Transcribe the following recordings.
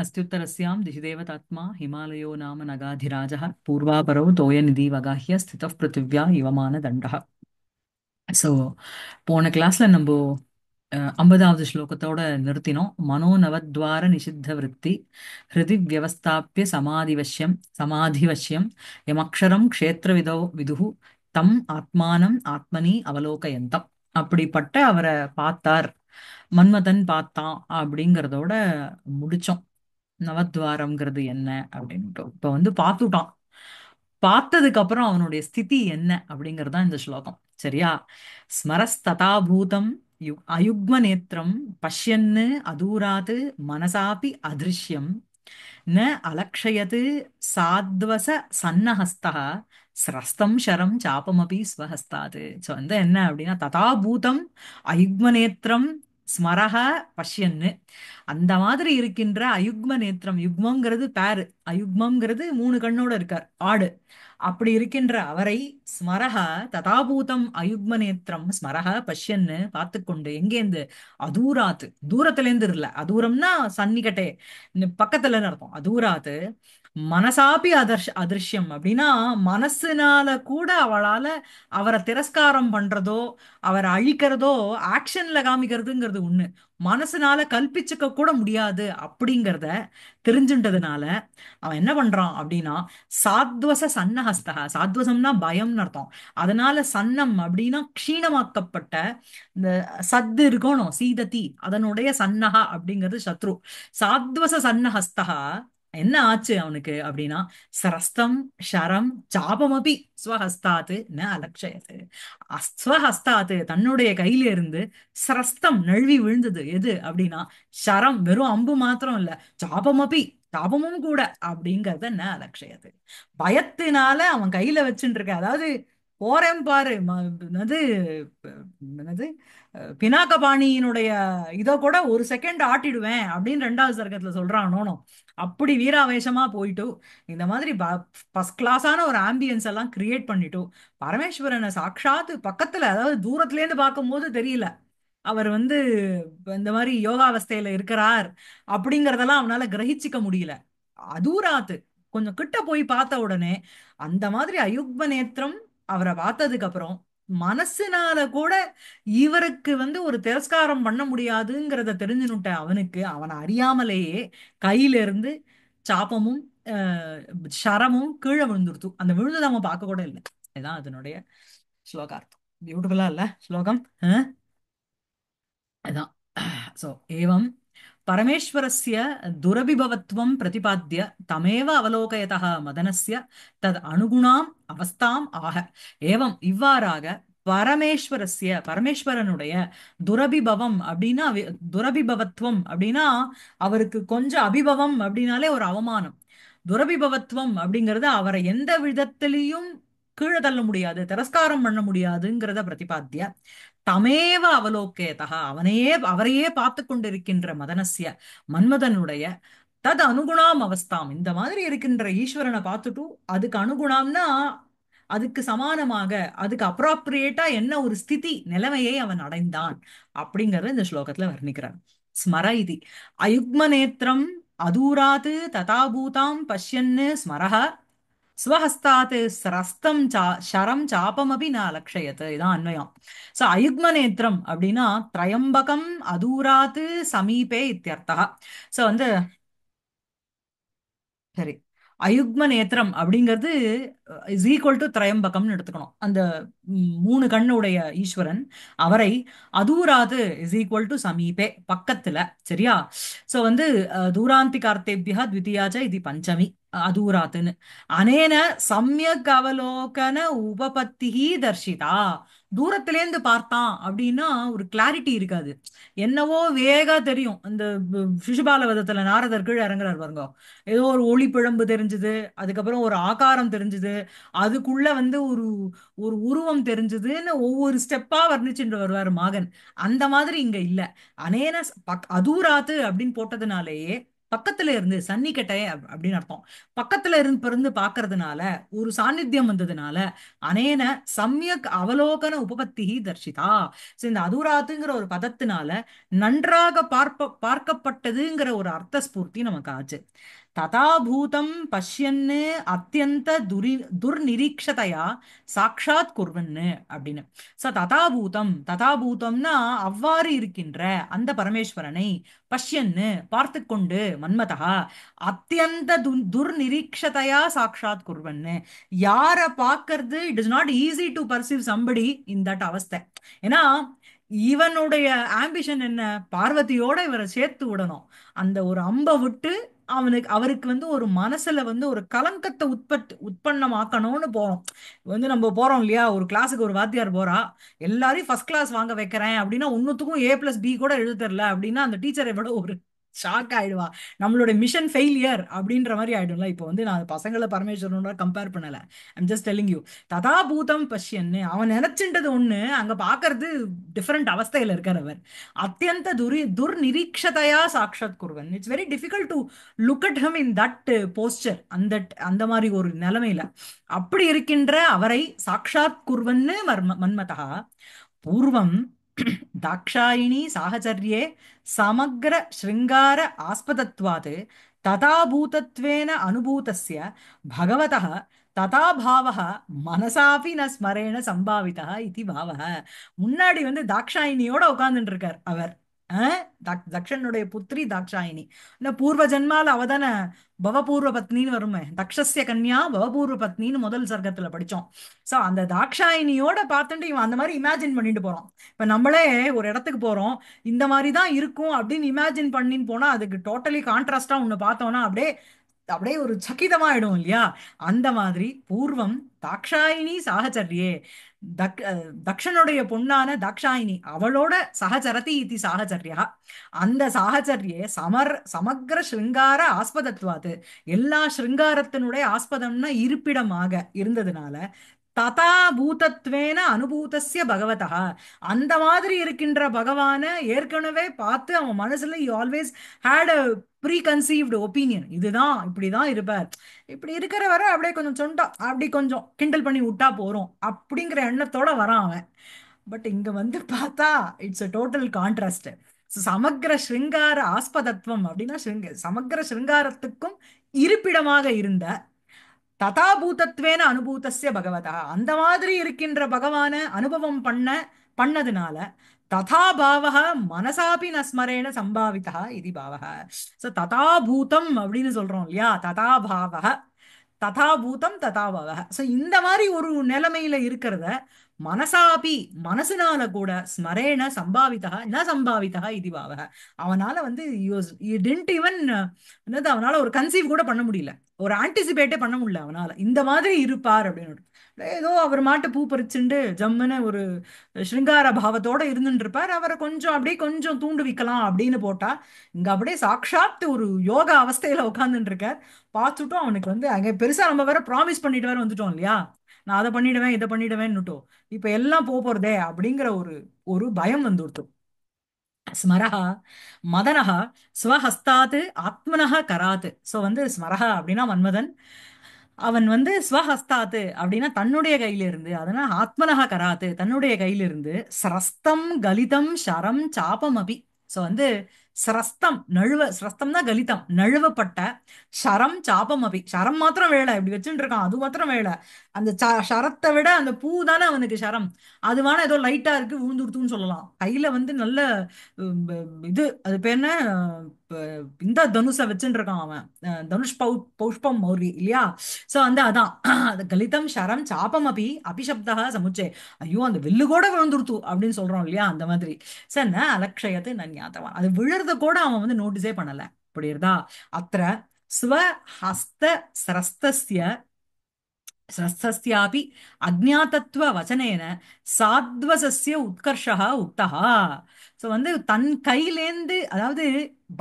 अस्त्युत्तरस्यां दिशिदेवतात्मा हिमालयो नाम नगाधिराजः पूर्वापरौ तोयनिधिवगाह्य स्थितः पृथिव्या इव मानदण्डः. ஸோ போன கிளாஸ்ல நம்ம 50வது ஸ்லோகத்தோட நிறுத்தினோம். மனோநவத்வார நிஷித்த விருத்தி ஹிருதி வியவஸ்தாபிய சமாதிவசியம் எமக்ஷரம் க்ஷேத்திரவிதோ விதுஹு தம் ஆத்மானம் ஆத்மனி அவலோகயந்தம். அப்படிப்பட்ட அவரை பார்த்தார், மன்மதன் பார்த்தான் அப்படிங்கிறதோட முடிச்சோம். நவத்வாரம்ங்கிறது என்ன அப்படின்ட்டு இப்ப பார்த்துட்டான். பார்த்ததுக்கு அப்புறம் அவனுடைய ஸ்திதி என்ன அப்படிங்கிறது தான் இந்த ஸ்லோகம். சரியா? ஸ்மரஸ்ததாபூதம் அயுக்ம நேத்திரம் பஷ்யன்னு அதூராத் மனசாபி அதிருஷ்யம் ந அலக்ஷயத் சாத்வச சன்னஹஸ்தः ஸ்ரஸ்தம் ஷரம் சாபமபி ஸ்வஹஸ்தாத். ஸோ என்ன அப்படின்னா, ததாபூதம் அயுக்ம நேத்திரம் ஸ்மரஹ பஷ்யன்னு, அந்த மாதிரி இருக்கின்ற அயுக்ம நேத்திரம், யுக்மங்கிறது பேரு, அயுக்மங்கிறது மூணு கண்ணோட இருக்கார், ஆடு. அப்படி இருக்கின்ற அவரை ஸ்மரஹ ததாபூதம் அயுக்ம நேத்திரம் ஸ்மரஹ பஷ்யன்னு பார்த்து கொண்டு, எங்கேந்து? அதூராத்து, தூரத்துல இருந்து இல்ல, அதூரம்னா சன்னிகட்டே பக்கத்துலன்னு அர்த்தம். அதூராத்து மனசாபி அதிருஷ்யம் அப்படின்னா, மனசுனால கூட அவளால அவரை திரஸ்காரம் பண்றதோ அவரை அழிக்கிறதோ ஆக்ஷன்ல காமிக்கிறதுங்கிறது ஒண்ணு, மனசுனால கல்பிச்சுக்க கூட முடியாது அப்படிங்கிறத தெரிஞ்சுட்டதுனால அவன் என்ன பண்றான் அப்படின்னா, சாத்வச சன்னஹஸ்தக, சாத்வசம்னா பயம்னு அர்த்தம். அதனால சன்னம் அப்படின்னா க்ஷீணமாக்கப்பட்ட, இந்த சத்து இருக்கணும் சீததி, அதனுடைய சன்னஹா அப்படிங்கிறது சத்ரு. சாத்வச சன்னஹஸ்தகா என்ன ஆச்சு அவனுக்கு அப்படின்னா, சரஸ்தம் ஷரம் சாபமபி ஸ்வஹஸ்தாத்து ந அலக்ஷயத்து. ஸ்வஹஸ்தாத்து தன்னுடைய கையில இருந்து சரஸ்தம் நழுவி விழுந்தது. எது அப்படின்னா, ஷரம் வெறும் அம்பு மாத்திரம் இல்ல, சாபமபி சாபமும் கூட அப்படிங்கறத ந அலக்ஷயத்து. பயத்தினால அவன் கையில வச்சுட்டு இருக்க, அதாவது போறேன் பாரு என்னது என்னது பினாக்கபாணியினுடைய இதை கூட ஒரு செகண்ட் ஆட்டிடுவேன் அப்படின்னு ரெண்டாவது சர்க்கத்துல சொல்றானோனோ, அப்படி வீராவேசமா போயிட்டு இந்த மாதிரி ஃபர்ஸ்ட் கிளாஸான ஒரு ஆம்பியன்ஸ் எல்லாம் கிரியேட் பண்ணிட்டு பரமேஸ்வரனை சாட்சாத் பக்கத்துல, அதாவது தூரத்துல இருந்து பார்க்கும்போது தெரியல அவர் இந்த மாதிரி யோகாவஸ்தையில இருக்கிறார் அப்படிங்கறதெல்லாம் அவனால கிரகிச்சிக்க முடியல. அதூராத்து கொஞ்சம் கிட்ட போய் பார்த்த உடனே அந்த மாதிரி அயுக்ம நேத்திரம் அவரை பார்த்ததுக்கு அப்புறம் மனசுனால கூட இவருக்கு ஒரு திரஸ்காரம் பண்ண முடியாதுங்கிறத தெரிஞ்சுனுட்ட அவனுக்கு, அவனை அறியாமலேயே கையில இருந்து சாபமும் அஹ், சரமும் கீழே விழுந்துடுத்து. அந்த விழுந்ததை அவன் பார்க்க கூட இல்லை. இதுதான் அதனுடைய ஸ்லோகார்த்தம். பியூட்டிஃபுல்லா இல்ல ஸ்லோகம்? அதான். सो एवं परमेश्वरस्य दुरभिभवत्वं प्रतिपाद्य तमेव अवलोकयतः मदनस्य तद् अनुगुणाम् அவஸ்தாம் ஆக. ஏவம் இவ்வாறாக பரமேஸ்வரஸ்ய பரமேஸ்வரனுடைய துரபிபவம் அப்படின்னா துரபிபவத்துவம் அப்படின்னா அவருக்கு கொஞ்சம் அபிபவம் அப்படின்னாலே ஒரு அவமானம். துரபிபவத்துவம் அப்படிங்கறது அவரை எந்த விதத்திலையும் கீழே தள்ள முடியாது, திரஸ்காரம் பண்ண முடியாதுங்கிறத பிரதிபாத்திய தமேவ அவலோக்கேதா, அவரையே பார்த்து கொண்டிருக்கின்ற மதனஸ்ய மன்மதனுடைய தது அனுகுணாம் அவஸ்தாம், இந்த மாதிரி இருக்கின்ற ஈஸ்வரனை பார்த்துட்டு அதுக்கு அனுகுணம்னா அதுக்கு சமானமாக, அதுக்கு அப்ராப்ரியேட்டா என்ன ஒரு ஸ்திதி நிலைமையை அவன் அடைந்தான் அப்படிங்கறத இந்த ஸ்லோகத்துல வர்ணிக்கிறார். ஸ்மர இது அயுக்ம நேத்திரம் அதூராத் ததாபூதாம் பஷ்யன்னு ஸ்மரஹ ஸ்வஹஸ்தாத் ஸ்ரஸ்தம் ஷரம் சாபமபி ந அலக்ஷயத். இதான் அன்வயம். சோ அயுக்ம நேத்திரம் அப்படின்னா திரையம்பகம் அதூராத் சமீபே இத்தியர்த்தா. சோ சரி, அயுக்ம நேத்திரம் அப்படிங்கிறது இஸ் ஈக்குவல் டு திரையம்பகம்னு எடுத்துக்கணும். அந்த மூணு கண்ணுடைய ஈஸ்வரன் அவரை அதூராது இஸ் ஈக்குவல் டு சமீபே பக்கத்துல. சரியா? சோ தூராந்திகார்த்தேபியா த்விதியாச்ச இது பஞ்சமி அதூராத்துன்னு அனேன சம்யக் அவலோகன உபபத்திஹி தர்ஷிதா. தூரத்திலேந்து பார்த்தான் அப்படின்னா ஒரு கிளாரிட்டி இருக்காது, என்னவோ வேகா தெரியும். இந்த சிசுபால வதத்துல நாரதர் கீழே இறங்குறாரு பாருங்க, ஏதோ ஒரு ஒளி பிழம்பு தெரிஞ்சது, அதுக்கப்புறம் ஒரு ஆகாரம் தெரிஞ்சது, அதுக்குள்ள ஒரு ஒரு உருவம் தெரிஞ்சதுன்னு ஒவ்வொரு ஸ்டெப்பா வர்ணிச்சுட்டு வருவார் மாகன். அந்த மாதிரி இங்க இல்ல. அனேன அதூராத்து அப்படின்னு போட்டதுனாலேயே பக்கத்துல இருந்து சன்னிகட்டை அப்படின்னு அர்த்தம். பக்கத்துல இருந்து பார்க்கறதுனால, ஒரு சாநித்தியம் வந்ததுனால, அனேன சம்யக் அவலோகன உபபத்தி தர்ஷிதா. So, இந்த அதுராத்துங்கிற ஒரு பதத்தினால நன்றாக பார்க்கப்பட்டதுங்கிற ஒரு அர்த்த ஸ்பூர்த்தி நமக்கு ஆச்சு. ததா பூதம் பஷ்யன்னு அத்தியந்த துர்நிரீக்ஷதையா சாக்ஷாத் குர்வன்னு அப்படின்னு. ததா பூதம், ததா பூதம்னா அவ்வாறு இருக்கின்ற அந்த பரமேஸ்வரனை பஷ்யன்னு பார்த்து கொண்டு மன்மதா அத்தியந்த துர்நிரீக்ஷதையா சாக்ஷாத் குர்வன்னு, யார பார்க்கறது it is not easy to perceive somebody in that அவஸ்தை. ஏன்னா இவனுடைய ஆம்பிஷன் என்ன, பார்வதியோட இவரை சேர்த்து விடணும். அந்த ஒரு அம்பை விட்டு அவருக்கு வந்து ஒரு மனசுல வந்து ஒரு கலங்கத்தை உற்பத்தமாக்கணும்னு போறோம். நம்ம போறோம் இல்லையா, ஒரு கிளாஸுக்கு ஒரு வாத்தியார் போறா, எல்லாரையும் ஃபர்ஸ்ட் கிளாஸ் வாங்க வைக்கிறேன் அப்படின்னா ஒன்னுத்துக்கும் A+B கூட எழுத தெரியல அப்படின்னா அந்த டீச்சரை விட ஒரு ஷாக் ஆயிடுவா. நம்மளோட மிஷன் ஃபெயிலியர் அப்படின்ற மாதிரி ஆயிடும்ல. இப்போ வந்து நான் பசங்களை பரமேஸ்வரனோட கம்பேர் பண்ணல. I'm just telling you. ததா பூதம் பஷ்யன்னு அவன் நினைச்சுன்றது ஒண்ணு, அங்க பாக்குறது டிஃபரெண்ட் அவஸ்தையில இருக்கார் அவர். அத்தியந்த துர்நிரீக்ஷதையா சாக்ஷாத் குருவன். It's very difficult to look at him in that poster, அந்த அந்த மாதிரி ஒரு நிலைமையில அப்படி இருக்கின்ற அவரை சாக்ஷாத் குர்வன்னு மன்மதா பூர்வம் தாக்ஷாயிணி சாகச்சர்யே சமக்ர ஸ்ருங்கார ஆஸ்பதத்வாத் ததா பூதத்வேன அனுபூதஸ்ய பகவதः ததா பாவः மனசாபி ந ஸ்மரேண சம்பாவிதः இதி பாவः. முன்னாடி வந்து தாக்ஷாயினியோட உட்கார்ந்துட்டு இருக்கார் அவர். தக்ஷனுடைய புத்திரி தாக்ஷாயினி. இந்த பூர்வ ஜென்மால அவதான பவபூர்வ பத்னின்னு வருமே, தக்ஷஸ்ய கன்யா பவபூர்வ பத்னின்னு முதல் சர்க்கத்துல படிச்சோம். சோ அந்த தாக்ஷாயினியோட பார்த்துட்டு இவன் அந்த மாதிரி இமேஜின் பண்ணிட்டு போறான். இப்ப நம்மளே ஒரு இடத்துக்கு போறோம், இந்த மாதிரி தான் இருக்கும் அப்படின்னு இமேஜின் பண்ணின்னு போனா அதுக்கு டோட்டலி கான்ட்ராஸ்டா ஒண்ணு பார்த்தோம்னா அப்படியே அப்படியே ஒரு சகிதமாயிடும் இல்லையா. அந்த மாதிரி பூர்வம் தாக்ஷாயினி சாகச்சரியே, தக்ஷனுடைய பொண்ணான தாக்ஷாயினி அவளோட சகச்சரதி இது சாகச்சரியா. அந்த சாகச்சரியே சமக்ர ஸ்ருங்கார ஆஸ்பதத்வாது, எல்லா ஸ்ருங்காரத்தினுடைய ஆஸ்பதம்னா இருப்பிடமாக இருந்ததுனால ததா பூதத்வேன அனுபூதஸ்ய பகவதா, அந்த மாதிரி இருக்கின்ற பகவான ஏற்கனவே பார்த்து அவன் மனசுல you always had a preconceived opinion, இதுதான் இப்படிதான் இருப்பார், இப்படி இருக்கிற வரை அப்படியே கொஞ்சம் சொண்டா அப்படி கொஞ்சம் கிண்டல் பண்ணி விட்டா போறோம் அப்படிங்கிற எண்ணத்தோட வரான் அவன். பட் இங்க வந்து பார்த்தா இட்ஸ் அ டோட்டல் கான்ட்ராஸ்ட். சமக்ர ஸ்ருங்கார ஆஸ்பதத்துவம் அப்படின்னா சமக்ர ஸ்ருங்காரத்துக்கும் இருப்பிடமாக இருந்த ததாபூதத்வேன அனுபூதஸ்ய பகவதா, அந்த மாதிரி இருக்கின்ற பகவான அனுபவம் பண்ணதுனால ததா பாவக மனசாபி நஸ்மரேன சம்பாவிதா இது பாவக. சோ ததாபூதம் அப்படின்னு சொல்றோம் இல்லையா, ததா பாவக ததா பூதம் ததா பாவக. சோ இந்த மாதிரி ஒரு நிலைமையில இருக்கிறத மனசாபி மனசுனால கூட ஸ்மரேன சம்பாவிதா ந சம்பாவிதா இது பாவக. அவனால வந்து ஈவன் என்னது அவனால ஒரு கன்சீவ் கூட பண்ண முடியல, ஒரு ஆன்டிசிபேட்டே பண்ண முடியல அவனால இந்த மாதிரி இருப்பார் அப்படின்னு. ஏதோ அவர் மாட்டு பூ பறிச்சுண்டு ஜம்முன்னு ஒரு ஸ்ருங்கார பாவத்தோட இருந்துட்டு இருப்பார். அவரை கொஞ்சம் அப்படியே கொஞ்சம் தூண்டு வைக்கலாம் அப்படின்னு போட்டா இங்க அப்படியே சாட்சாத் ஒரு யோகா அவஸ்தையில உட்கார்ந்துட்டு இருக்கார். பார்த்துட்டும் அவனுக்கு வந்து அங்க பெருசா நம்ம வேற ப்ராமிஸ் பண்ணிட்டு வேற வந்துட்டோம் இல்லையா, நான் அதை பண்ணிடுவேன் இதை பண்ணிடுவேன்னுட்டோம், இப்ப எல்லாம் போறதே அப்படிங்கிற ஒரு ஒரு பயம் வந்துடுத்து. ஸ்மரஹ மதனஹ ஸ்வஹஸ்தாத் ஆத்மனஹ கராத். சோ வந்து ஸ்மரஹ அப்படின்னா மன்மதன், அவன் வந்து ஸ்வஹஸ்தாத்து அப்படின்னா தன்னுடைய கையிலிருந்து, அதனால ஆத்மனஹ கராத்து தன்னுடைய கையிலிருந்து ஸ்ரஸ்தம் கலிதம் ஷரம் சாபம் அபி. சோ வந்து ஸ்ரஸ்தம் ஸ்ரஸ்தம் தான் கலிதம் நழுவப்பட்ட, ஷரம் சாபம் அபி, ஷரம் மாத்திரம் வேலை இப்படி வச்சுட்டு இருக்கான், அது மாத்திரம் வேலை. அந்த ஷரத்தை விட அந்த பூ தானே அவனுக்கு ஷரம், அதுவான ஏதோ லைட்டா இருக்கு விழுந்துடுத்துன்னு சொல்லலாம். கையில வந்து நல்ல இது அது பேர் என்ன, இந்த தனுஷை வச்சுட்டு இருக்கான் அவன். தனுஷ் பௌஷ்பம் மௌரி இல்லையா. சோ வந்து அதான் அது கலிதம் ஷரம் சாபம் அபி அபிஷப்தா சமுச்சே. ஐயோ அந்த வில்லு கூட விழுந்துருத்து அப்படின்னு சொல்றோம் இல்லையா, அந்த மாதிரி. சன்ன அலக்ஷயத்து நன்யாத்தவன், அது விழுறத கூட அவன் வந்து நோட்டீஸே பண்ணல. புரியுறதா. அத்த ஸ்வஹஸ்த ஸ்ரஸ்தஸ்ய ஸ்ரஸ்தஸ்யாபி அஜ்ஞாதத்துவ வச்சனேன சாத்வசஸ்ய உத்கர்ஷா உக்தஹ. ஸோ வந்து தன் கையிலேந்து, அதாவது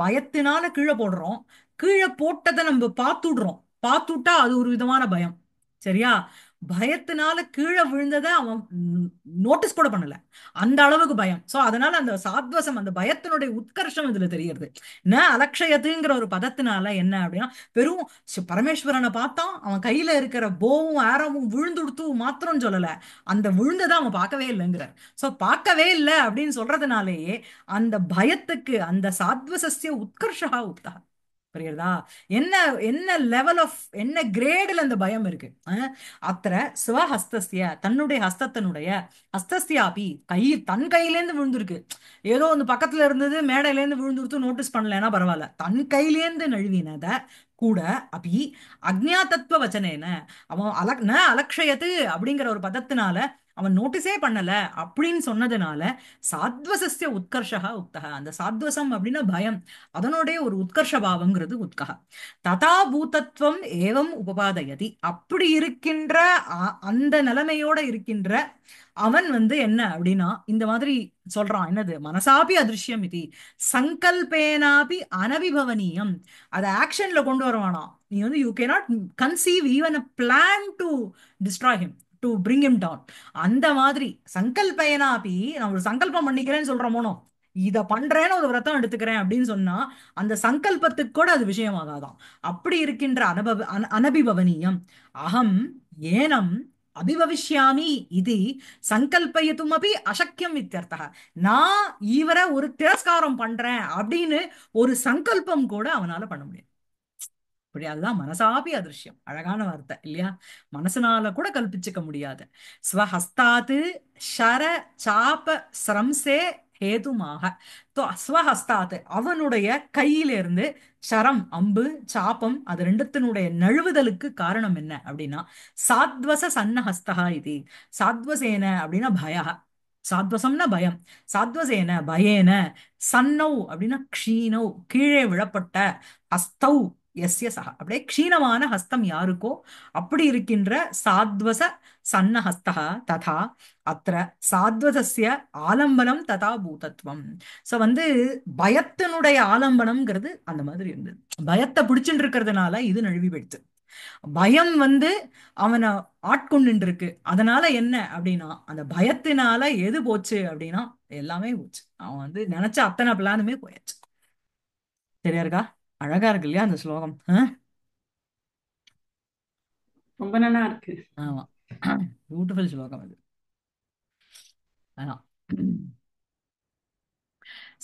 பயத்தினால கீழே போடுறோம், கீழே போட்டதை நம்ம பார்த்துடுறோம், பார்த்துட்டா அது ஒரு விதமான பயம் சரியா. பயத்தினால கீழே விழுந்ததை அவன் நோட்டீஸ் கூட பண்ணல. அந்த அளவுக்கு பயம். சோ அதனால அந்த சாத்வசம், அந்த பயத்தினுடைய உத்கர்ஷம் இதுல தெரியுது. அலக்ஷயத்துங்கிற ஒரு பதத்தினால என்ன அப்படின்னா, வெறும் பரமேஸ்வரனை பார்த்தான், அவன் கையில இருக்கிற போவும் ஆரமும் விழுந்துடுத்து மாத்திரம் சொல்லல, அந்த விழுந்ததை அவன் பார்க்கவே இல்லைங்கிறார். சோ பார்க்கவே இல்லை அப்படின்னு சொல்றதுனாலேயே அந்த பயத்துக்கு அந்த சாத்வசஸ்ய உத்கர்ஷா உக்தா. புரியுறதா? என்ன என்ன லெவல் ஆஃப், என்ன கிரேடுல அந்த பயம் இருக்கு. அத்திர ஸ்வஹஸ்தஸ்ய, தன்னுடைய ஹஸ்தத்தினுடைய, ஹஸ்தஸ்யாபி கை, தன் கையிலேருந்து விழுந்திருக்கு. ஏதோ வந்து பக்கத்துல இருந்தது மேடையிலேருந்து விழுந்துருத்து நோட்டீஸ் பண்ணலன்னா பரவாயில்ல, தன் கையிலேருந்து நழுவினத கூட அபி அக்ஞாதத்துவ வச்சனேன, அவன் அலக்ஷயத்து அப்படிங்கிற ஒரு பதத்தினால அவன் நோட்டீஸே பண்ணல அப்படின்னு சொன்னதுனால சாத்வசஸ்ய உத்கர்ஷா உக்தக, அந்த சாத்வசம் அப்படின்னா பயம், அதனுடைய ஒரு உத்கர்ஷ பாவம்ங்கிறது உத்கக. ததா பூதத்துவம் ஏவம் உபபாதயதி, அப்படி இருக்கின்ற அந்த நிலைமையோட இருக்கின்ற அவன் வந்து என்ன அப்படின்னா இந்த மாதிரி சொல்றான். என்னது? மனசாபி அதிருஷ்யம் இது சங்கல்பேனாபி அனபிபவனீயம். அதை ஆக்ஷன்ல கொண்டு வருவானா. நீ வந்து you cannot conceive even a plan to destroy him, to bring him down. அந்த மாதிரி சங்கல்பயனாபி, நான் ஒரு சங்கல்பம் பண்ணிக்கிறேன்னு சொல்றோமோனோ, இத பண்றேன்னு ஒரு விரதம் எடுத்துக்கிறேன் அப்படின்னு சொன்னா அந்த சங்கல்பத்துக்கு கூட அது விஷயமாகாதாம். அப்படி இருக்கின்ற அனபிபவனீயம். அகம் ஏனம் அபிபவிஷ்யாமி இது சங்கல்பயத்துமபி அசக்கியம் இத்தியர்த்தः. நான் இவரை ஒரு திரஸ்காரம் பண்றேன் அப்படின்னு ஒரு சங்கல்பம் கூட அவனால பண்ண முடியாது. அப்படி அதுதான் மனசாபி அதிருஷ்யம். அழகான வார்த்தை இல்லையா? மனசனால கூட கல்பிச்சுக்க முடியாது. ஸ்வஹஸ்தாத்து ஷர சாப ஸ்ரம்சே ஹேதுமாக. ஸ்வஹஸ்தாத்து அவனுடைய கையிலிருந்து சரம் அம்பு சாபம் அது ரெண்டுத்தினுடைய நழுவுதலுக்கு காரணம் என்ன அப்படின்னா சாத்வச சன்னஹஸ்தா இது. சாத்வசேன அப்படின்னா பய, சாத்வசம்னா பயம், சாத்வசேன பயேன, சன்னௌ அப்படின்னா க்ஷீணௌ கீழே விழப்பட்ட, ஹஸ்தௌ எஸ்ய சக அப்படியே க்ஷீணமான ஹஸ்தம் யாருக்கோ அப்படி இருக்கின்ற சாத்வச சன்னஹஸ்தः ததா அத்திர சாத்வதஸ்ய ஆலம்பனம் ததா பூதத்வம். சோ வந்து பயத்தினுடைய ஆலம்பனம்ங்கிறது அந்த மாதிரி இருந்தது. பயத்தை பிடிச்சுட்டு இருக்கிறதுனால இது நழுவி போயிடுச்சு. பயம் வந்து அவனை ஆட்கொண்டு இருக்கு. அதனால என்ன அப்படின்னா அந்த பயத்தினால எது போச்சு அப்படின்னா எல்லாமே போச்சு. அவன் வந்து நினைச்ச அத்தனை பிளானுமே போயாச்சு. சரியா இருக்கா? அழகா இருக்கு இல்லையா அந்த ஸ்லோகம்? ரொம்ப நல்லா இருக்கு. ஆமா, பியூட்டிஃபுல் ஸ்லோகம் அது. அதான்.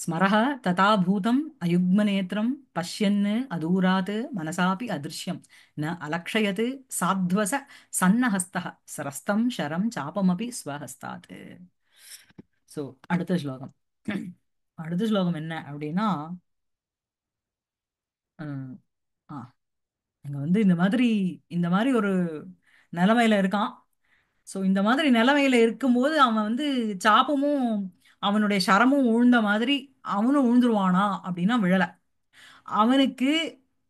ஸ்மரஹ ததா பூதம் அயுக்மநேத்திரம் பஷ்யன் அதூராத் மனசாபி அதிருஷ்யம் ந அலக்ஷயத் சாத்வச சன்னஹஸ்தः சரஸ்தம் ஷரம் சாபமபி ஸ்வஹஸ்தாத். ஸோ அடுத்த ஸ்லோகம். அடுத்த ஸ்லோகம் என்ன அப்படின்னா அஹ், ஆ அங்க வந்து இந்த மாதிரி ஒரு நிலைமையில இருக்கான். ஸோ இந்த மாதிரி நிலைமையில இருக்கும்போது அவன் வந்து சாபமும் அவனுடைய சரமும் உழுந்த மாதிரி அவனும் உழுந்துருவானா அப்படின்னா விழல. அவனுக்கு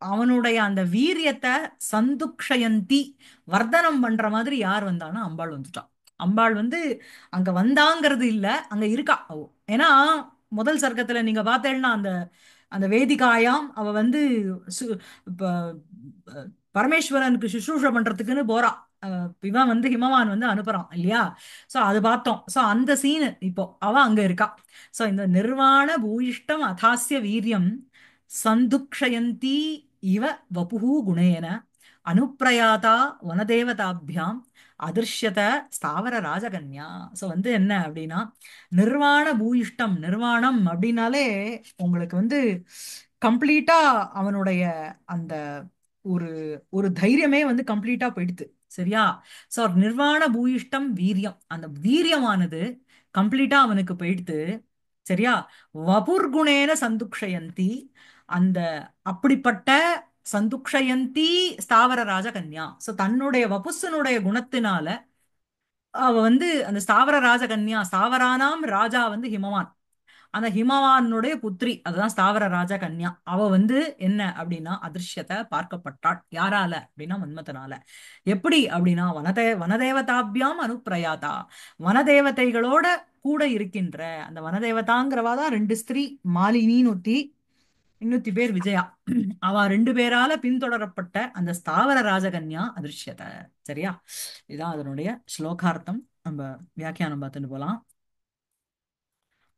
அவனுடைய அந்த வீரியத்தை சந்துக்ஷயந்தி வர்தனம் பண்ற மாதிரி யார் வந்தான்னா அம்பாள் வந்துட்டான். அம்பாள் வந்து அங்க வந்தாங்கிறது இல்ல, அங்க இருக்கா அவ. ஏன்னா முதல் சர்க்கத்துல நீங்க பார்த்தேன்னா அந்த அந்த வேதிகாயாம் அவ வந்து இப்ப பரமேஸ்வரனுக்கு சுஷ்ரூஷ பண்றதுக்குன்னு போறா. இவன் வந்து ஹிமவான் வந்து அனுப்புறான் இல்லையா? சோ அது பார்த்தோம். சோ அந்த சீனு இப்போ அவ அங்க இருக்கா. சோ இந்த நிர்வாண பூயிஷ்டம் அதாஸ்ய வீரியம் சந்துக்ஷயந்தி இவ வபுஹு குணேன அனுப்பிரயாதா வனதேவதாபியாம் அதிர்ஷ்யத ஸ்தாவர ராஜகன்யா. சோ வந்து என்ன அப்படின்னா நிர்வாண பூயிஷ்டம், நிர்வாணம் அப்படின்னாலே உங்களுக்கு வந்து கம்ப்ளீட்டா அவனுடைய அந்த ஒரு ஒரு தைரியமே வந்து கம்ப்ளீட்டா போயிடுது. சரியா? சோ நிர்வாண பூயிஷ்டம் வீரியம், அந்த வீரியமானது கம்ப்ளீட்டா அவனுக்கு போயிடுது. சரியா? வபுர்குணேன சந்துக்ஷயந்தி, அந்த அப்படிப்பட்ட சந்துக்ஷயந்தி ஸ்தாவர ராஜகன்யா. சோ தன்னுடைய வபுசனுடைய குணத்தினால அவ வந்து அந்த ஸ்தாவர ராஜகன்யா, ஸ்தாவரானாம் ராஜா வந்து ஹிமவான், அந்த ஹிமவானுடைய புத்திரி அதுதான் ஸ்தாவர ராஜ கன்யா. அவ வந்து என்ன அப்படின்னா அதிர்ஷ்யத்தை பார்க்கப்பட்டாள். யாரால அப்படின்னா மன்மதனால. எப்படி அப்படின்னா வனதேவதாபியாம் அனுப்பிரயாதா, வனதேவதைகளோட கூட இருக்கின்ற அந்த வனதேவதாங்கிறவா தான் ரெண்டு ஸ்திரீ, மாலினின்னு ஒத்தி, இன்னொருத்தி பேர் விஜயா. அவ ரெண்டு பேரால பின்தொடரப்பட்ட அந்த ஸ்தாவர ராஜகன்யா அதிர்ஷ்யத. சரியா? இதான் அதனுடைய ஸ்லோகார்த்தம். நம்ம வியாக்கியானம் பார்த்துட்டு போலாம்.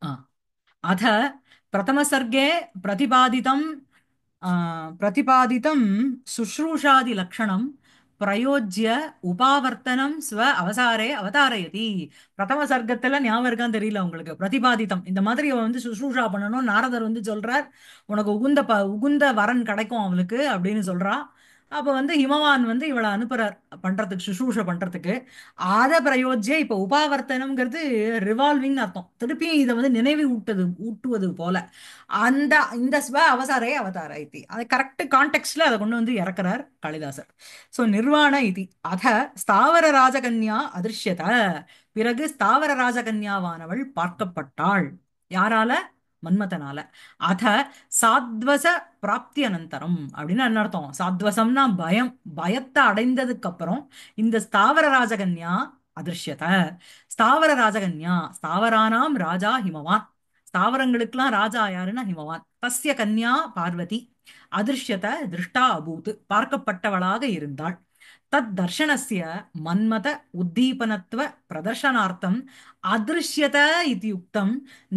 ஆ अथ प्रथमसर्गे प्रतिपादितं प्रतिपादितं शुश्रूषादिलक्षणं प्रयोज्य उपावर्तनं स्व அவசாரே அவதாரயதி. பிரதம சர்க்கத்துல ஞாபகம் இருக்கான்னு தெரியல உங்களுக்கு. பிரதிபாதித்தம் இந்த மாதிரி அவ வந்து சுஷ்ரூஷா பண்ணணும். நாரதர் வந்து சொல்றார், உனக்கு உகுந்த வரன் கிடைக்கும் அவளுக்கு அப்படின்னு சொல்றா. அப்ப வந்து ஹிமவான் வந்து இவளை அனுப்புறார் பண்றதுக்கு, சுஷ்ரூஷ பண்றதுக்கு. ஆத பிரயோஜ்ய இப்ப உபாவர்த்தனம்ங்கிறது ரிவால்விங் அர்த்தம். திருப்பியும் இதை வந்து நினைவு ஊட்டுவது போல. அந்த இந்த ஸ்வ அவசாரே அவதார இதி, அது கரெக்ட் கான்டெக்ட்ல அதை கொண்டு வந்து இறக்குறார் காளிதாசர். சோ நிர்வாண இதி அத ஸ்தாவர ராஜகன்யா அதிர்ஷ்யத. பிறகு ஸ்தாவர ராஜகன்யாவானவள் பார்க்கப்பட்டாள். யாரால? மன்மதனால. அத சாத்வச பிராப்தி அனந்தரம் அப்படின்னு என்ன அர்த்தம்? சாத்வசம்னா பயம். பயத்தை அடைந்ததுக்கு அப்புறம் இந்த ஸ்தாவர ராஜகன்யா அதிர்ஷ்யத. ஸ்தாவர ராஜகன்யா, ஸ்தாவரானாம் ராஜா ஹிமவான். ஸ்தாவரங்களுக்கெல்லாம் ராஜா யாருன்னா ஹிமவான். தஸ்ய கன்யா பார்வதி அதிர்ஷ்யத திருஷ்டா அபூத், பார்க்கப்பட்டவளாக இருந்தாள். தத் தர்ஷனஸ்ய மன்மத உத்தீபனத்துவ பிரதர்ஷனார்த்தம் அதிருஷ்யத இது யுக்தம்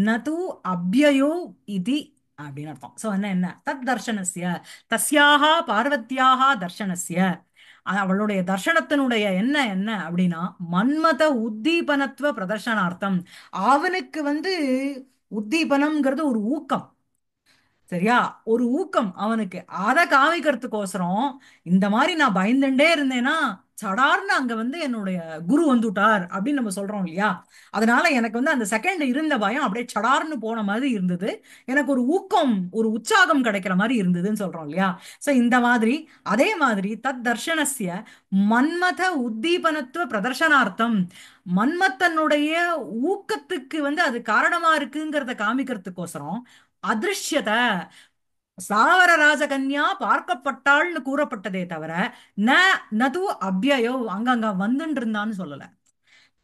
நது அப்யயோ இது அப்படின்னு அர்த்தம். சோ என்ன என்ன தத் தர்ஷனஸ்ய, தஸ்யாக பார்வத்தியாக தர்ஷனஸ்ய, அவளுடைய தர்ஷனத்தினுடைய என்ன என்ன அப்படின்னா மன்மத உத்தீபனத்துவ பிரதர்ஷனார்த்தம். அவனுக்கு வந்து உத்தீபனம்ங்கிறது ஒரு ஊக்கம். சரியா? ஒரு ஊக்கம் அவனுக்கு. அதை காமிக்கிறதுக்கோசரம் இந்த மாதிரி நான் பயந்துட்டே இருந்தேன்னா சடார்னு அங்க வந்து என்னுடைய குரு வந்துட்டார் அப்படின்னு நம்ம சொல்றோம் இல்லையா? அதனால எனக்கு வந்து அந்த செகண்ட் இருந்த பயம் அப்படியே சடார்னு போன மாதிரி இருந்தது. எனக்கு ஒரு ஊக்கம், ஒரு உற்சாகம் கிடைக்கிற மாதிரி இருந்ததுன்னு சொல்றோம் இல்லையா? சோ இந்த மாதிரி, அதே மாதிரி தத் தர்ஷனஸ்ய மன்மத உத்தீபனத்துவ பிரதர்ஷனார்த்தம், மன்மத்தனுடைய ஊக்கத்துக்கு வந்து அது காரணமா இருக்குங்கிறத காமிக்கிறதுக்கோசரம் அதிருஷ்யத சாவர ராஜகன்யா பார்க்கப்பட்டாள்னு கூறப்பட்டதே தவிர ந நது அப்யயோ அங்கங்க வந்துட்டு இருந்தான்னு சொல்லல.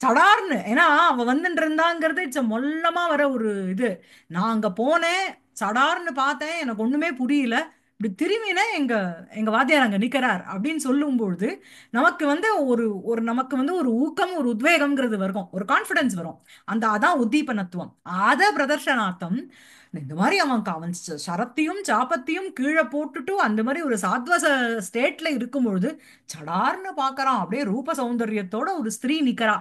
சடார்னு, ஏன்னா அவ வந்துட்டு இருந்தாங்கிறது இட்ஸ் மொல்லமா வர ஒரு இது. நான் அங்க போனேன், சடார்னு பார்த்தேன், எனக்கு ஒண்ணுமே புரியல, இப்படி திரும்பினேன், எங்க எங்க வாத்தியார் அங்க நிக்கிறார் அப்படின்னு சொல்லும் பொழுது நமக்கு வந்து ஒரு ஒரு நமக்கு வந்து ஒரு ஊக்கம், ஒரு உத்வேகம்ங்கிறது வரும், ஒரு கான்ஃபிடன்ஸ் வரும். அதான் உத்தீபனத்துவம். அத பிரதர்ஷனார்த்தம் இந்த மாதிரி அவன் அவன் சரத்தையும் சாபத்தையும் கீழே போட்டுட்டு அந்த மாதிரி ஒரு சாத்வச ஸ்டேட்ல இருக்கும் பொழுது சடார்னு பாக்குறான், அப்படியே ரூப சௌந்தரியத்தோட ஒரு ஸ்திரீ நிக்கிறா.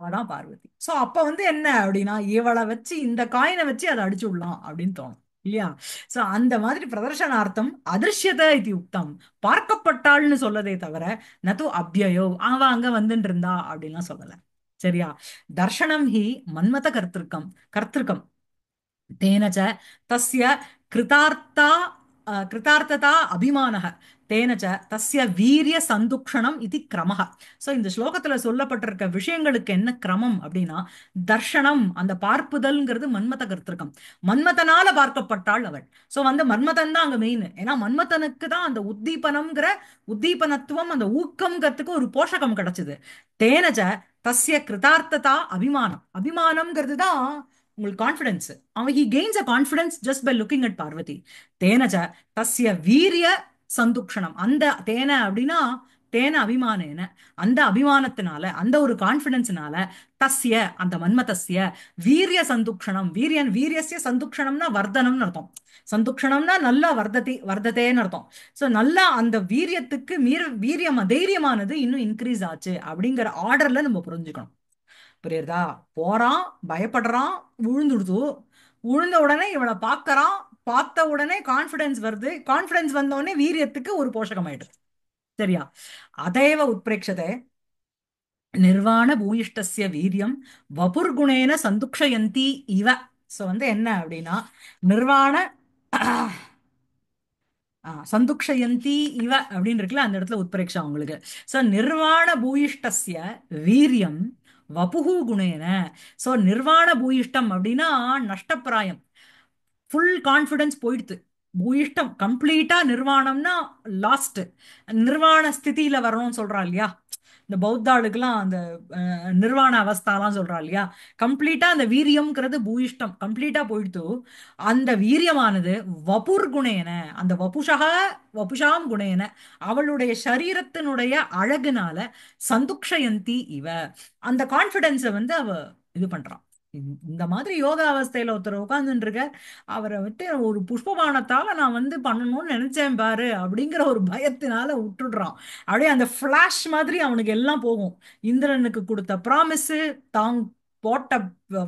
அதான் பார்வதி. சோ அப்ப வந்து என்ன அப்படின்னா இவளை வச்சு இந்த காயினை வச்சு அதை அடிச்சு விடலாம் அப்படின்னு தோணும் இல்லையா? சோ அந்த மாதிரி பிரதர்ஷனார்த்தம் அதிருஷ்யத இது யுக்தம், பார்க்கப்பட்டாள்னு சொல்லதே தவிர நது அப்யயோ அவ அங்க வந்துட்டு இருந்தா அப்படின்லாம் சொல்லல. சரியா? தர்ஷனம் ஹி மன்மத கர்த்திருக்கம் கர்த்திருக்கம் तेन च तस्य कृतार्था कृतार्थता அபிமானः तेन च तस्य வீரிய சந்துக்ஷணம் இது கிரமः. சோ இந்த ஸ்லோகத்துல சொல்லப்பட்டிருக்க விஷயங்களுக்கு என்ன கிரமம் அப்படின்னா தர்ஷனம், அந்த பார்ப்புதல்ங்கிறது மன்மத கர்த்திருக்கம். மன்மதனால பார்க்கப்பட்டாள் அவள். சோ வந்து மன்மதன் தான் அங்க மெயின். ஏன்னா மன்மதனுக்கு தான் அந்த உத்தீபனம்ங்கிற உத்தீபனத்துவம், அந்த ஊக்கம்ங்கிறதுக்கு ஒரு போஷகம் கிடைச்சது. தேனஜ தஸ்ய கிருதார்த்ததா அபிமானம், அபிமானம்ங்கிறது தான் உங்களுக்கு கான்ஃபிடன்ஸ். அவன் he gains a confidence just by looking at Parvati. தேனஜ தஸ்ய வீரிய சந்துக்ஷணம், அந்த தேன அப்படின்னா தேன அபிமானேன, அந்த அபிமானத்தினால, அந்த ஒரு கான்ஃபிடன்ஸ்னால தஸ்ய அந்த மன்மதஸ்ய வீரிய சந்துக்ஷணம், வீரியன் வீரியஸ்ய சந்துக்ஷணம்னா வர்தனம்னு அர்த்தம். சந்துக்ஷணம்னா நல்லா வர்ததேன்னு அர்த்தம். சோ நல்லா அந்த வீரியத்துக்கு வீரியம் தைரியமானது இன்னும் இன்க்ரீஸ் ஆச்சு அப்படிங்கிற ஆர்டர்ல நம்ம புரிஞ்சுக்கணும். புரியுறதா? போறான், பயப்படுறான், விழுந்துடுது. விழுந்த உடனே இவளை பார்க்கறான், பார்த்த உடனே கான்ஃபிடன்ஸ் வருது, கான்ஃபிடன்ஸ் வந்த உடனே வீரியத்துக்கு ஒரு போஷகம் ஆயிடுது. சரியா? அதேவ உத்பிரேக்ஷதே நிர்வாண பூயிஷ்டஸ்ய வீரியம் வபுர்குணேன சந்துக்ஷயந்தி இவ. சோ வந்து என்ன அப்படின்னா நிர்வாண சந்துக்ஷயந்தி இவ அப்படின்னு இருக்குல்ல, அந்த இடத்துல உத்பிரேக்ஷா உங்களுக்கு. சோ நிர்வாண பூயிஷ்டஸ்ய வீரியம் வபுகு குணேன. சோ நிர்வாண பூயிஷ்டம் அப்படின்னா நஷ்டப்பிராயம், ஃபுல் கான்ஃபிடன்ஸ் போயிடுது. பூயிஷ்டம் கம்ப்ளீட்டா நிர்வாணம்னா லாஸ்ட், நிர்வாண ஸ்திதியில வரணும்னு சொல்றா இல்லையா? இந்த பௌத்தாளுக்கெல்லாம் அந்த நிர்வாண அவஸ்தாலாம் சொல்றா இல்லையா, கம்ப்ளீட்டா அந்த வீரியம்ங்கிறது பூயிஷ்டம் கம்ப்ளீட்டா போயிடுத்து. அந்த வீரியமானது வபுர் குணேன, அந்த வபுஷாம் குணேன, அவளுடைய சரீரத்தினுடைய அழகுனால சந்துக்ஷயந்தி இவ, அந்த கான்ஃபிடென்ஸை வந்து அவ இது பண்றான். இந்த மாதிரி யோகா அவஸ்தையில ஒருத்தர் உட்கார்ந்துட்டு இருக்க, அவரை விட்டு ஒரு புஷ்பபானத்தால நான் வந்து பண்ணணும்னு நினைச்சேன் பாரு அப்படிங்கிற ஒரு பயத்தினால விட்டுடுறான். அப்படியே அந்த ஃபிளாஷ் மாதிரி அவனுக்கு எல்லாம் போகும். இந்திரனுக்கு கொடுத்த ப்ராமிஸ், தாங் போட்ட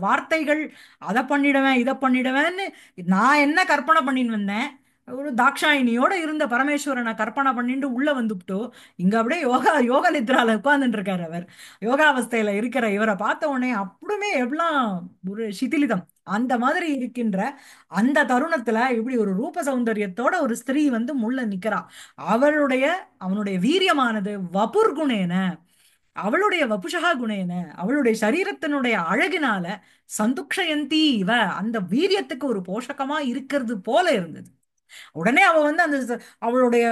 வார்த்தைகள், அதை பண்ணிடுவேன் இதை பண்ணிடுவேன்னு நான் என்ன கற்பனை பண்ணின்னு வந்தேன், ஒரு தாக்ஷாயினியோட இருந்த பரமேஸ்வரனை கற்பனை பண்ணிட்டு உள்ள வந்துவிட்டோ, இங்க அப்படியே யோக நித்ரால உட்கார்ந்துட்டு இருக்காரு அவர். யோகாவஸ்தையில இருக்கிற இவரை பார்த்த உடனே அப்படியே எவ்வளவு ஒரு சிதிலிதம் அந்த மாதிரி இருக்கின்ற அந்த தருணத்துல இப்படி ஒரு ரூப சௌந்தரியத்தோட ஒரு ஸ்திரீ வந்து முள்ள நிக்கிறா. அவளுடைய அவனுடைய வீரியமானது வபுர் குணேன, அவளுடைய வபுஷா குணேன, அவளுடைய சரீரத்தினுடைய அழகினால சந்துக்ஷயந்தி இவ, அந்த வீரியத்துக்கு ஒரு போஷகமா இருக்கிறது போல இருந்தது. உடனே அவ வந்து அந்த அவளுடைய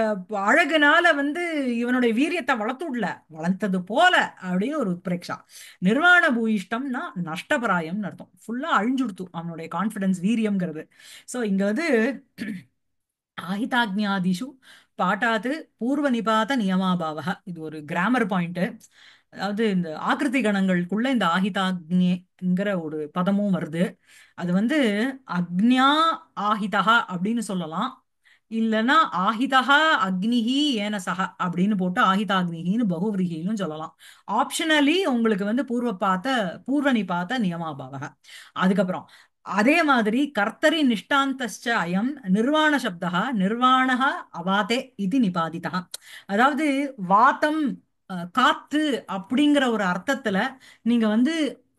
அழகுனால வந்து இவனுடைய வீரியத்தை வளர்த்துடல, வளர்த்தது போல அப்படின்னு ஒரு உத்பிரேக்ஷா. நிர்வாண பூயிஷ்டம்னா நஷ்டபிராயம்னு அர்த்தம், ஃபுல்லா அழிஞ்சுடுத்து அவனுடைய கான்ஃபிடன்ஸ் வீரியம்ங்கிறது. சோ இங்க வந்து ஆஹிதாக்ஞாதிஷு பாட்டாத்து பூர்வ நிபாத நியமாபாவக, இது ஒரு கிராமர் பாயிண்ட். அதாவது இந்த ஆக்கிருதி கணங்களுக்குள்ள இந்த ஆஹிதாக்னிங்கிற ஒரு பதமும் வருது. அது வந்து அக்ஞா ஆஹிதா அப்படின்னு சொல்லலாம், இல்லைன்னா ஆஹிதா அக்னிஹி ஏன சக அப்படின்னு போட்டு ஆஹிதாக்னிஹின்னு பகுவிரீகின்னு சொல்லலாம். ஆப்ஷனலி உங்களுக்கு வந்து பூர்வ நிபாத்த நியமாபாவக. அதுக்கப்புறம் அதே மாதிரி கர்த்தரி நிஷ்டாந்தஸ்ச அயம் நிர்வாண சப்தா நிர்வாணः அவாதே இது நிபாதிதா. அதாவது வாதம், காத்து அப்படிங்கிற ஒரு அர்த்தத்துல நீங்க வந்து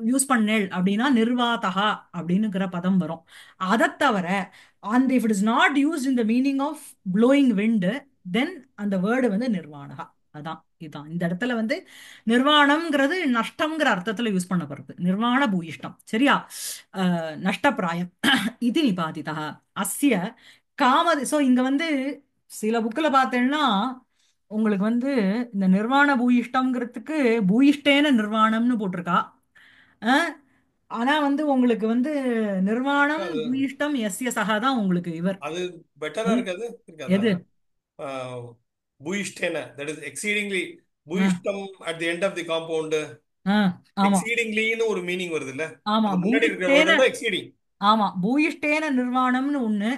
யூஸ் பண்ணேள் அப்படின்னா நிர்வாதகா அப்படின்னுங்கிற பதம் வரும். அதை தவிர and if it is not used in the meaning of blowing wind, then அந்த வேர்டு வந்து நிர்வாணகா. அதான் இதுதான் இந்த இடத்துல வந்து நிர்வாணம்ங்கிறது நஷ்டம்ங்கிற அர்த்தத்துல யூஸ் பண்ணப்படுறது, நிர்வாண பூயிஷ்டம், சரியா. நஷ்டப்பிராயம் இது நிபாதிதா அஸ்ய காமது. சோ இங்க வந்து சில புக்ல பார்த்தேன்னா உங்களுக்கு வந்து இந்த நிர்வாண பூயிஷ்டம்ங்கிறதுக்கு பூயிஷ்டேன நிர்வாணம்னு போட்டிருக்கா. அஹ், ஆனா வந்து உங்களுக்கு வந்து நிர்வாணம் அது பூயிஷ்டம் எஸ்ய சகா தான் உங்களுக்கு இவர். அது பெட்டரா ம், இருக்காது, இருக்காதா? எது? பூயிஷ்டேன, தட் இஸ் எக்ஸீடிங்லி. ஆ, பூயிஷ்டம் at the end of the compound, ஆ, ஆமா, எக்ஸீடிங்லின்னு ஒரு மீனிங் வருது இல்ல? ஆமா, அது முன்னாடி இருக்கிற பூயிஷ்டேன, வேர்டு தான் எக்ஸீடிங். ஆமா, பூயிஷ்டேன நிர்வாணம்னு ஒண்ணு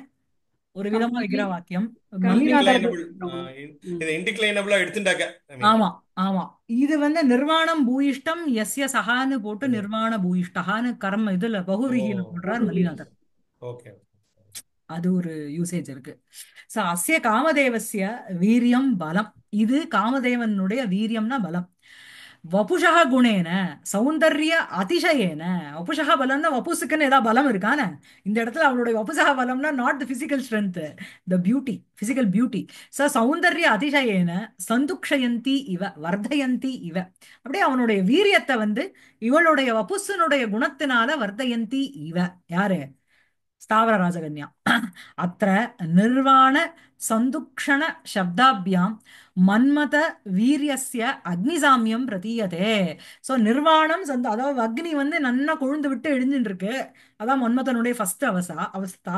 ஒரு விதமா வைக்கிற கம்ப்ளீட் வாக்கியம். கம்ப்ளீட்லி மல்லிநாதர் இன்டிக்ளைனபிள், ம். இதை இன்டிக்ளைனபிளா எடுத்துட்டாக்க, ஐ மீன். ஆமா, ஆமா, இது வந்து நிர்வாணம் பூயிஷ்டம் எஸ்ய சகான்னு போட்டு நிர்வாண பூயிஷ்டகான்னு கர்ம இதுல ஓ, பகுவிரீகில போடுறார் மல்லிநாதர். ஓகே. அது ஒரு யூசேஜ் இருக்கு. சோ அஸ்ய காமதேவஸ்ய வீரியம் பலம், இது காமதேவனுடைய வீரியம்னா பலம். வபுஷா குணேன சௌந்தர்ய அதிசயேன, வபுஷா பலம்னா வபுசுக்குன்னு ஏதாவது பலம் இருக்கானே, இந்த இடத்துல அவளுடைய வபுஷா பலம்னா not the physical strength, the beauty, physical beauty. ச சௌந்தர்ய அதிசயேன சந்துக்ஷயந்தி இவ வர்தயந்தி இவ, அப்படியே அவனுடைய வீரியத்தை வந்து இவளுடைய வபுசனுடைய குணத்தினால வர்தயந்தி இவ. யாரு? ஸ்தாவர ராஜகன்யா. அத்த நிர்வாண சந்துக்ஷண சப்தாபியாம் மன்மத வீரியஸ்ய அக்னிசாமியம் பிரதீயதே. சோ நிர்வாணம் அதாவது அக்னி வந்து நன்னா கொழுந்து விட்டு எரிஞ்சுட்டு இருக்கு, அதான் மன்மதனுடைய ஃபர்ஸ்ட் அவஸ்தா.